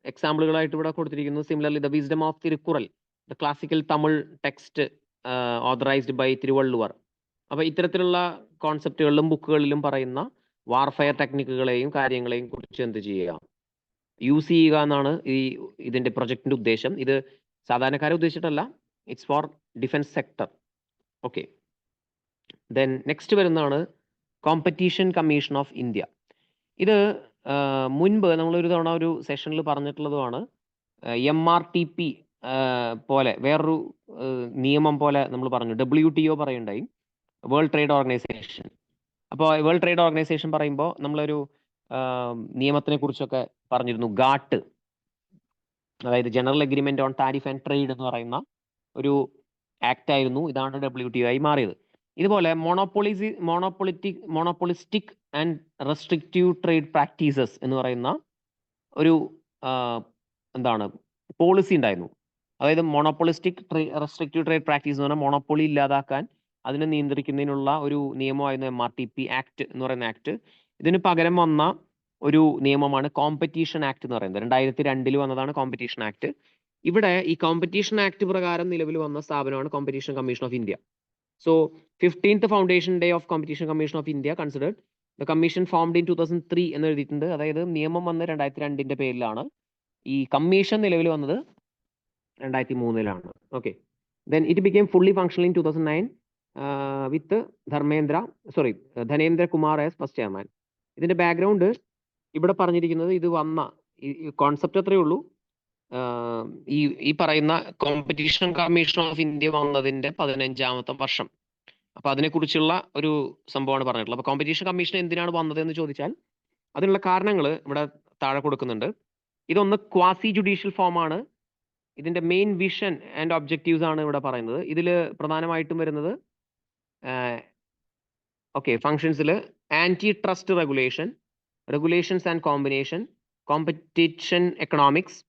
എക്സാമ്പിളുകളായിട്ട് ഇവിടെ കൊടുത്തിരിക്കുന്നു. Similarly the wisdom of Thirukkural, the classical Tamil text authorised by Thiruvalluvar. അപ്പോൾ ഇത്തരത്തിലുള്ള കോൺസെപ്റ്റുകളിലും ബുക്കുകളിലും പറയുന്ന വാർഫെയർ ടെക്നിക്കുകളെയും കാര്യങ്ങളെയും കുറിച്ച് എന്ത് ചെയ്യുക, യൂസ് ചെയ്യുക എന്നാണ് ഇതിൻ്റെ പ്രൊജക്ടിൻ്റെ ഉദ്ദേശം. ഇത് സാധാരണക്കാരെ ഉദ്ദേശിച്ചിട്ടല്ല, it's for defence sector. Okay, then next വരുന്നതാണ് കോമ്പറ്റീഷൻ കമ്മീഷൻ ഓഫ് ഇന്ത്യ. ഇത് മുൻപ് നമ്മളൊരു തവണ ഒരു സെഷനിൽ പറഞ്ഞിട്ടുള്ളതുമാണ്. MRTP പോലെ വേറൊരു നിയമം പോലെ നമ്മൾ പറഞ്ഞു, WTO പറയുണ്ടായി, വേൾഡ് ട്രേഡ് ഓർഗനൈസേഷൻ. അപ്പോൾ വേൾഡ് ട്രേഡ് ഓർഗനൈസേഷൻ പറയുമ്പോൾ നമ്മളൊരു നിയമത്തിനെ കുറിച്ചൊക്കെ പറഞ്ഞിരുന്നു, ഗാട്ട്, അതായത് general agreement on tariff and trade എന്ന് പറയുന്ന ഒരു ആക്ട് ആയിരുന്നു. ഇതാണ് WTO ആയി മാറിയത്. ഇതുപോലെ മോണോപ്പൊളിസ്റ്റിക് ആൻഡ് റെസ്ട്രിക്റ്റീവ് ട്രേഡ് പ്രാക്ടീസസ് എന്ന് പറയുന്ന ഒരു എന്താണ് പോളിസി ഉണ്ടായിരുന്നു. അതായത് മോണോപ്പൊളിസ്റ്റിക് റെസ്ട്രിക്റ്റീവ് ട്രേഡ് പ്രാക്ടീസ് എന്ന് പറഞ്ഞാൽ മോണോപ്പൊളി ഇല്ലാതാക്കാൻ, അതിനെ നിയന്ത്രിക്കുന്നതിനുള്ള ഒരു നിയമമായിരുന്നു MRTP ആക്ട് എന്ന് പറയുന്ന ആക്ട്. ഇതിന് പകരം വന്ന ഒരു നിയമമാണ് കോമ്പറ്റീഷൻ ആക്ട് എന്ന് പറയുന്നത്. 2002 വന്നതാണ് കോമ്പറ്റീഷൻ ആക്ട്. ഇവിടെ ഈ കോമ്പറ്റീഷൻ ആക്ട് പ്രകാരം നിലവിൽ വന്ന സ്ഥാപനമാണ് competition commission of India. So 15th foundation day of competition commission of India considered the commission formed in 2003 എന്ന് എഴുതിയിട്ടുണ്ട്. അതായത് നിയമം വന്ന് 2002 പേരിലാണ്, ഈ കമ്മീഷൻ നിലവിൽ വന്നത് 2003. Okay, then it became fully functional in 2009 with Dhanendra Kumar as first chairman. ഇതിന്റെ ബാക്ക്ഗ്രൗണ്ട് ഇവിടെ പറഞ്ഞിരിക്കുന്നത്, ഇത് വന്ന കോൺസെപ്റ്റ് അത്രയേ ഉള്ളൂ. ഈ പറയുന്ന കോമ്പറ്റീഷൻ കമ്മീഷൻ ഓഫ് ഇന്ത്യ വന്നതിന്റെ 15ാമത്തെ വർഷം. അപ്പൊ അതിനെക്കുറിച്ചുള്ള ഒരു സംഭവമാണ് പറഞ്ഞിട്ടുള്ളത്. അപ്പൊ കോമ്പറ്റീഷൻ കമ്മീഷൻ എന്തിനാണ് വന്നത് എന്ന് ചോദിച്ചാൽ അതിനുള്ള കാരണങ്ങൾ ഇവിടെ താഴെ കൊടുക്കുന്നുണ്ട്. ഇതൊന്ന് ക്വാസി ജുഡീഷ്യൽ ഫോമാണ്. ഇതിന്റെ മെയിൻ വിഷൻ ആൻഡ് ഒബ്ജക്റ്റീവ്സ് ആണ് ഇവിടെ പറയുന്നത്. ഇതിൽ പ്രധാനമായിട്ടും വരുന്നത് ഫങ്ഷൻസിൽ anti trust regulations and combination, competition economics,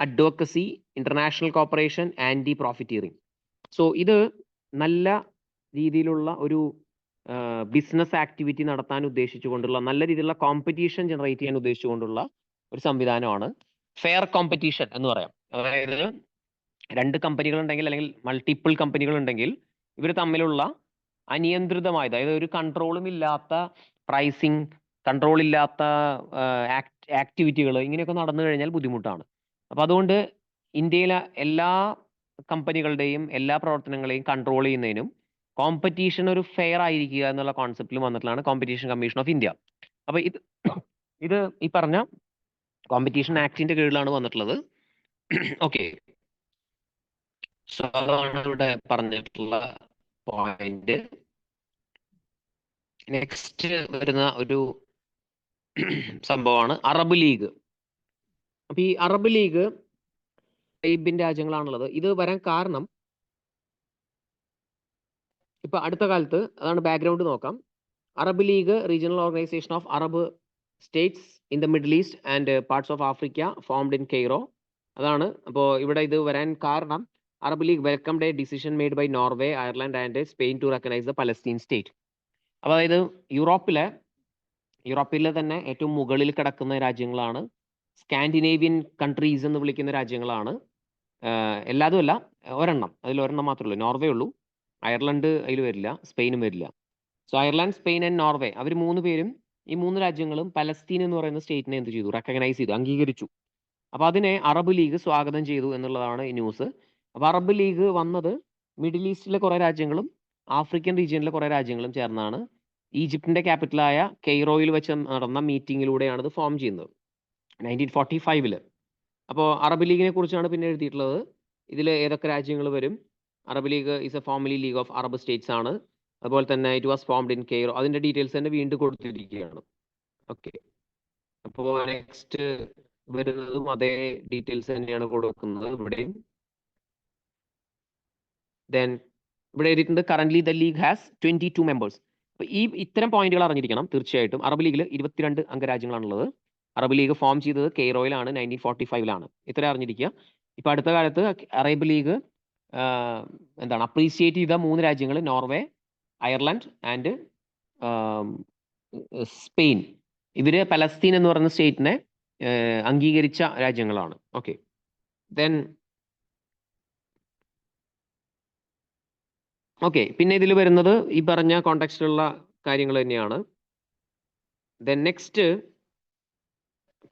advocacy, international cooperation, anti profiteering. So ഇത് നല്ല രീതിയിലുള്ള ഒരു ബിസിനസ് ആക്ടിവിറ്റി നടത്താൻ ഉദ്ദേശിച്ചുകൊണ്ടുള്ള, നല്ല രീതിയിലുള്ള കോമ്പറ്റീഷൻ ജനറേറ്റ് ചെയ്യാൻ ഉദ്ദേശിച്ചുകൊണ്ടുള്ള ഒരു സംവിധാനമാണ് ഫെയർ കോമ്പറ്റീഷൻ എന്ന് പറയാം. അതായത് 2 കമ്പനികൾ ഉണ്ടെങ്കിൽ അല്ലെങ്കിൽ മൾട്ടിപ്പിൾ കമ്പനികൾ ഉണ്ടെങ്കിൽ ഇവർ തമ്മിലുള്ള അനിയന്ത്രിതമായ, അതായത് ഒരു കൺട്രോളും ഇല്ലാത്ത പ്രൈസിങ്, കൺട്രോൾ ഇല്ലാത്ത ആക്ടിവിറ്റികൾ ഇങ്ങനെയൊക്കെ നടന്നു കഴിഞ്ഞാൽ ബുദ്ധിമുട്ടാണ്. അപ്പോൾ അതുകൊണ്ട് ഇന്ത്യയിലെ എല്ലാ കമ്പനികളുടെയും എല്ലാ പ്രവർത്തനങ്ങളെയും കൺട്രോൾ ചെയ്യുന്നതിനും കോമ്പറ്റീഷൻ ഒരു ഫെയർ ആയിരിക്കുക എന്നുള്ള കോൺസെപ്റ്റിൽ വന്നിട്ടുള്ളതാണ് കോമ്പറ്റീഷൻ കമ്മീഷൻ ഓഫ് ഇന്ത്യ. അപ്പൊ ഇത് ഈ പറഞ്ഞ കോമ്പറ്റീഷൻ ആക്ടിന്റെ കീഴിലാണ് വന്നിട്ടുള്ളത്. ഓക്കെ, സോ അതാണ് ഇവിടെ പറഞ്ഞിട്ടുള്ള പോയിന്റ്. നെക്സ്റ്റ് വരുന്ന ഒരു സംഭവമാണ് അറബ് ലീഗ്. അപ്പൊ ഈ അറബ് ലീഗ് അറേബ്യൻ രാജ്യങ്ങളാണുള്ളത്. ഇത് വരാൻ കാരണം ഇപ്പൊ അടുത്ത കാലത്ത്, അതാണ് ബാക്ക്ഗ്രൗണ്ട് നോക്കാം. Arab League regional organisation of Arab states in the Middle East and parts of Africa formed in Cairo. അതാണ്. അപ്പോൾ ഇവിടെ ഇത് വരാൻ കാരണം Arab League welcomed a decision made by Norway, Ireland and Spain to recognise the Palestine state. അപ്പോൾ അതായത് യൂറോപ്പിലെ തന്നെ ഏറ്റവും മുകളിൽ കിടക്കുന്ന രാജ്യങ്ങളാണ് സ്കാൻഡിനേവിയൻ കൺട്രീസ് എന്ന് വിളിക്കുന്ന രാജ്യങ്ങളാണ്. എല്ലാതും അല്ല, അതിലൊരെണ്ണം മാത്രമേ ഉള്ളൂ, നോർവേ ഉള്ളൂ. അയർലൻഡ് അതിൽ വരില്ല, സ്പെയിനും വരില്ല. So Ireland, Spain and Norway, അവർ 3 പേരും, ഈ 3 രാജ്യങ്ങളും പലസ്തീൻ എന്ന് പറയുന്ന സ്റ്റേറ്റിനെ എന്ത് ചെയ്തു? റെക്കഗ്നൈസ് ചെയ്തു, അംഗീകരിച്ചു. അപ്പൊ അതിനെ അറബ് ലീഗ് സ്വാഗതം ചെയ്തു എന്നുള്ളതാണ് ഈ ന്യൂസ്. അപ്പൊ അറബ് ലീഗ് വന്നത് മിഡിൽ ഈസ്റ്റിലെ കുറെ രാജ്യങ്ങളും ആഫ്രിക്കൻ റീജിയനിലെ കുറെ രാജ്യങ്ങളും ചേർന്നാണ് ഈജിപ്തിന്റെ ക്യാപിറ്റലായ കെയ്റോയിൽ വെച്ച് നടന്ന മീറ്റിങ്ങിലൂടെയാണ് ഇത് ഫോം ചെയ്യുന്നത് 1945. അപ്പോൾ അറബ് ലീഗിനെ കുറിച്ചാണ് പിന്നെ എഴുതിയിട്ടുള്ളത്. ഇതിൽ ഏതൊക്കെ രാജ്യങ്ങൾ വരും? Arab league is A formally league of Arab States ആണ്. അതുപോലെ തന്നെ it was formed in Cairo. അതിന്റെ ഡീറ്റെയിൽസ് തന്നെ വീണ്ടും കൊടുത്തിരിക്കുകയാണ്. ഓക്കെ, അപ്പോൾ നെക്സ്റ്റ് വരുന്നതും അതേ ഡീറ്റെയിൽസ് തന്നെയാണ് കൊടുക്കുന്നത് ഇവിടെയും. ദെൻ ഇവിടെ എഴുതിയിട്ടുണ്ട് current the league has 22 members. അപ്പൊ ഇത്തരം പോയിന്റുകൾ അറിഞ്ഞിരിക്കണം തീർച്ചയായിട്ടും. അറബ് ലീഗിൽ 22 അംഗരാജ്യങ്ങളാണുള്ളത്. അറബ് ലീഗ് ഫോം ചെയ്തത് കെയ്റോയിലാണ് 1945. ഇത്ര അറിഞ്ഞിരിക്കുക. ഇപ്പൊ അടുത്ത കാലത്ത് അറബ് ലീഗ് അപ്രീസിയേറ്റ് ചെയ്ത 3 രാജ്യങ്ങൾ നോർവേ, അയർലൻഡ് ആൻഡ് സ്പെയിൻ. ഇവര് പലസ്തീൻ എന്ന് പറയുന്ന സ്റ്റേറ്റിനെ അംഗീകരിച്ച രാജ്യങ്ങളാണ്. ഓക്കെ, ദെൻ ഓക്കെ, പിന്നെ ഇതിൽ വരുന്നത് ഈ പറഞ്ഞ കോണ്ടെക്സ്റ്റിലുള്ള കാര്യങ്ങൾ തന്നെയാണ്. Then next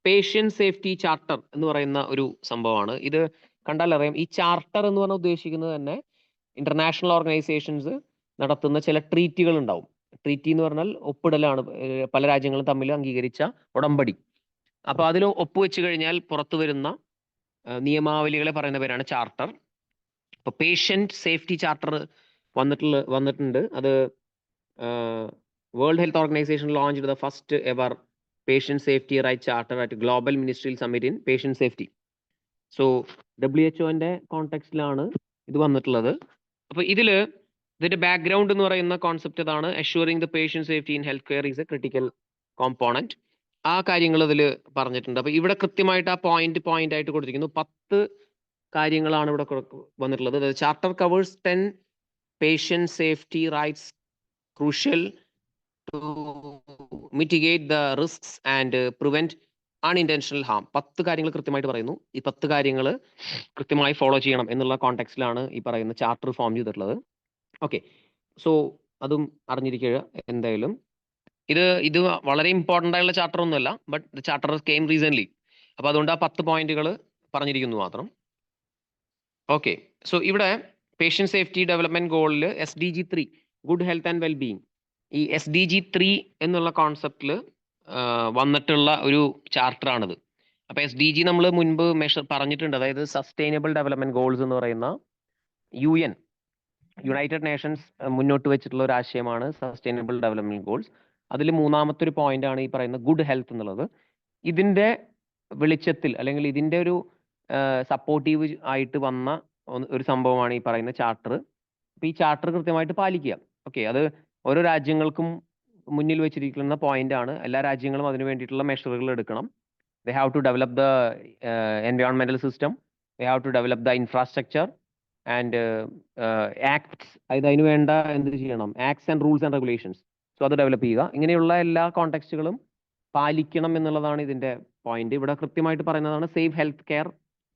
patient safety charter എന്ന് പറയുന്ന ഒരു സംഭവമാണ്. ഇത് കണ്ടാൽ അറിയാം. ഈ ചാർട്ടർ എന്ന് പറഞ്ഞാൽ ഉദ്ദേശിക്കുന്നത് തന്നെ ഇന്റർനാഷണൽ ഓർഗനൈസേഷൻസ് നടത്തുന്ന ചില ട്രീറ്റികൾ ഉണ്ടാവും. ട്രീറ്റി എന്ന് പറഞ്ഞാൽ ഒപ്പിടലാണ്, പല രാജ്യങ്ങളും തമ്മിൽ അംഗീകരിച്ച ഉടമ്പടി. അപ്പൊ അതിൽ ഒപ്പുവെച്ച് കഴിഞ്ഞാൽ പുറത്തു വരുന്ന നിയമാവലികളെ പറയുന്ന പേരാണ് ചാർട്ടർ. ഇപ്പൊ പേഷ്യന്റ് സേഫ്റ്റി ചാർട്ടർ വന്നിട്ടുണ്ട്. അത് World Health Organization launch the first ever patient safety right charter at global ministerial summit in patient safety. So WHO കോണ്ടെക്സ്റ്റിലാണ് ഇത് വന്നിട്ടുള്ളത്. അപ്പൊ ഇതിന്റെ ബാക്ക്ഗ്രൗണ്ട് എന്ന് പറയുന്ന കോൺസെപ്റ്റ് ഇതാണ്. Assuring the patient safety in health care is a critical component. ആ കാര്യങ്ങൾ ഇതിൽ പറഞ്ഞിട്ടുണ്ട്. അപ്പൊ ഇവിടെ കൃത്യമായിട്ട് ആ പോയിന്റ് ആയിട്ട് കൊടുത്തിരിക്കുന്നു. 10 കാര്യങ്ങളാണ് ഇവിടെ വന്നിട്ടുള്ളത്. Charter covers 10 patient safety rights crucial to mitigate the risks and prevent unintentional harm. 10 കാര്യങ്ങൾ കൃത്യമായിട്ട് പറയുന്നു. ഈ 10 കാര്യങ്ങൾ കൃത്യമായി ഫോളോ ചെയ്യണം എന്നുള്ള കോണ്ടെക്സ്റ്റിലാണ് ഈ പറയുന്ന ചാർട്ടർ ഫോം ചെയ്തിട്ടുള്ളത്. ഓക്കെ, സോ അതും അറിഞ്ഞിരിക്കുക എന്തായാലും. ഇത് വളരെ ഇമ്പോർട്ടൻ്റ് ആയിട്ടുള്ള ചാർട്ടർ ഒന്നുമല്ല, but the charter came recently. അപ്പൊ അതുകൊണ്ട് ആ 10 പോയിന്റുകൾ പറഞ്ഞിരിക്കുന്നു മാത്രം. ഓക്കെ, സോ ഇവിടെ പേഷ്യന്റ് സേഫ്റ്റി ഡെവലപ്മെന്റ് ഗോളിൽ SDG 3 good health and wellbeing, ഈ SDG 3 എന്നുള്ള കോൺസെപ്റ്റിൽ വന്നിട്ടുള്ള ഒരു ചാർട്ടറാണിത്. അപ്പൊ SDG നമ്മൾ മുൻപ് പറഞ്ഞിട്ടുണ്ട്. അതായത് സസ്റ്റൈനബിൾ ഡെവലപ്മെന്റ് ഗോൾസ് എന്ന് പറയുന്ന യുണൈറ്റഡ് നേഷൻസ് മുന്നോട്ട് വെച്ചിട്ടുള്ള ഒരു ആശയമാണ് സസ്റ്റൈനബിൾ ഡെവലപ്മെന്റ് ഗോൾസ്. അതിൽ 3ാമത്തെ ഒരു പോയിന്റ് ആണ് ഈ പറയുന്ന ഗുഡ് ഹെൽത്ത് എന്നുള്ളത്. ഇതിന്റെ വെളിച്ചത്തിൽ അല്ലെങ്കിൽ ഇതിന്റെ ഒരു സപ്പോർട്ടീവ് ആയിട്ട് വന്ന ഒരു സംഭവമാണ് ഈ പറയുന്ന ചാർട്ടർ. അപ്പൊ ഈ ചാർട്ടർ കൃത്യമായിട്ട് പാലിക്കുക. ഓക്കെ, അത് ഓരോ രാജ്യങ്ങൾക്കും മുന്നിൽ വെച്ചിരിക്കുന്ന പോയിന്റ് ആണ്. എല്ലാ രാജ്യങ്ങളും അതിന് വേണ്ടിയിട്ടുള്ള മെഷറുകൾ എടുക്കണം. They have to develop the എൻവയോൺമെന്റൽ system, they have to develop the infrastructure and acts. അതിന് വേണ്ട എന്ത് ചെയ്യണം? Acts and rules and regulations. So അത് ഡെവലപ്പ് ചെയ്യുക. ഇങ്ങനെയുള്ള എല്ലാ കോണ്ടെക്സ്റ്റുകളും പാലിക്കണം എന്നുള്ളതാണ് ഇതിന്റെ പോയിന്റ്. ഇവിടെ കൃത്യമായിട്ട് പറയുന്നതാണ് safe health care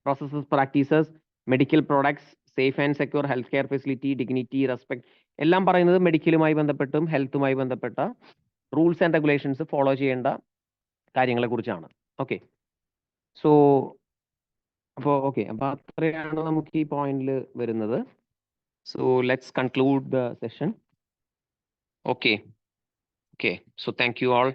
processes, practices, medical products, safe and secure health care facility, dignity, respect. എല്ലാം പറയുന്നത് മെഡിക്കലുമായി ബന്ധപ്പെട്ടും ഹെൽത്തുമായി ബന്ധപ്പെട്ട റൂൾസ് ആൻഡ് റെഗുലേഷൻസ് ഫോളോ ചെയ്യേണ്ട കാര്യങ്ങളെ കുറിച്ചാണ്. ഓക്കെ, സോ അപ്പോൾ അത്രയാണ് നമുക്ക് ഈ പോയിന്റിൽ വരുന്നത്. So let's conclude the session. Okay, so thank you all.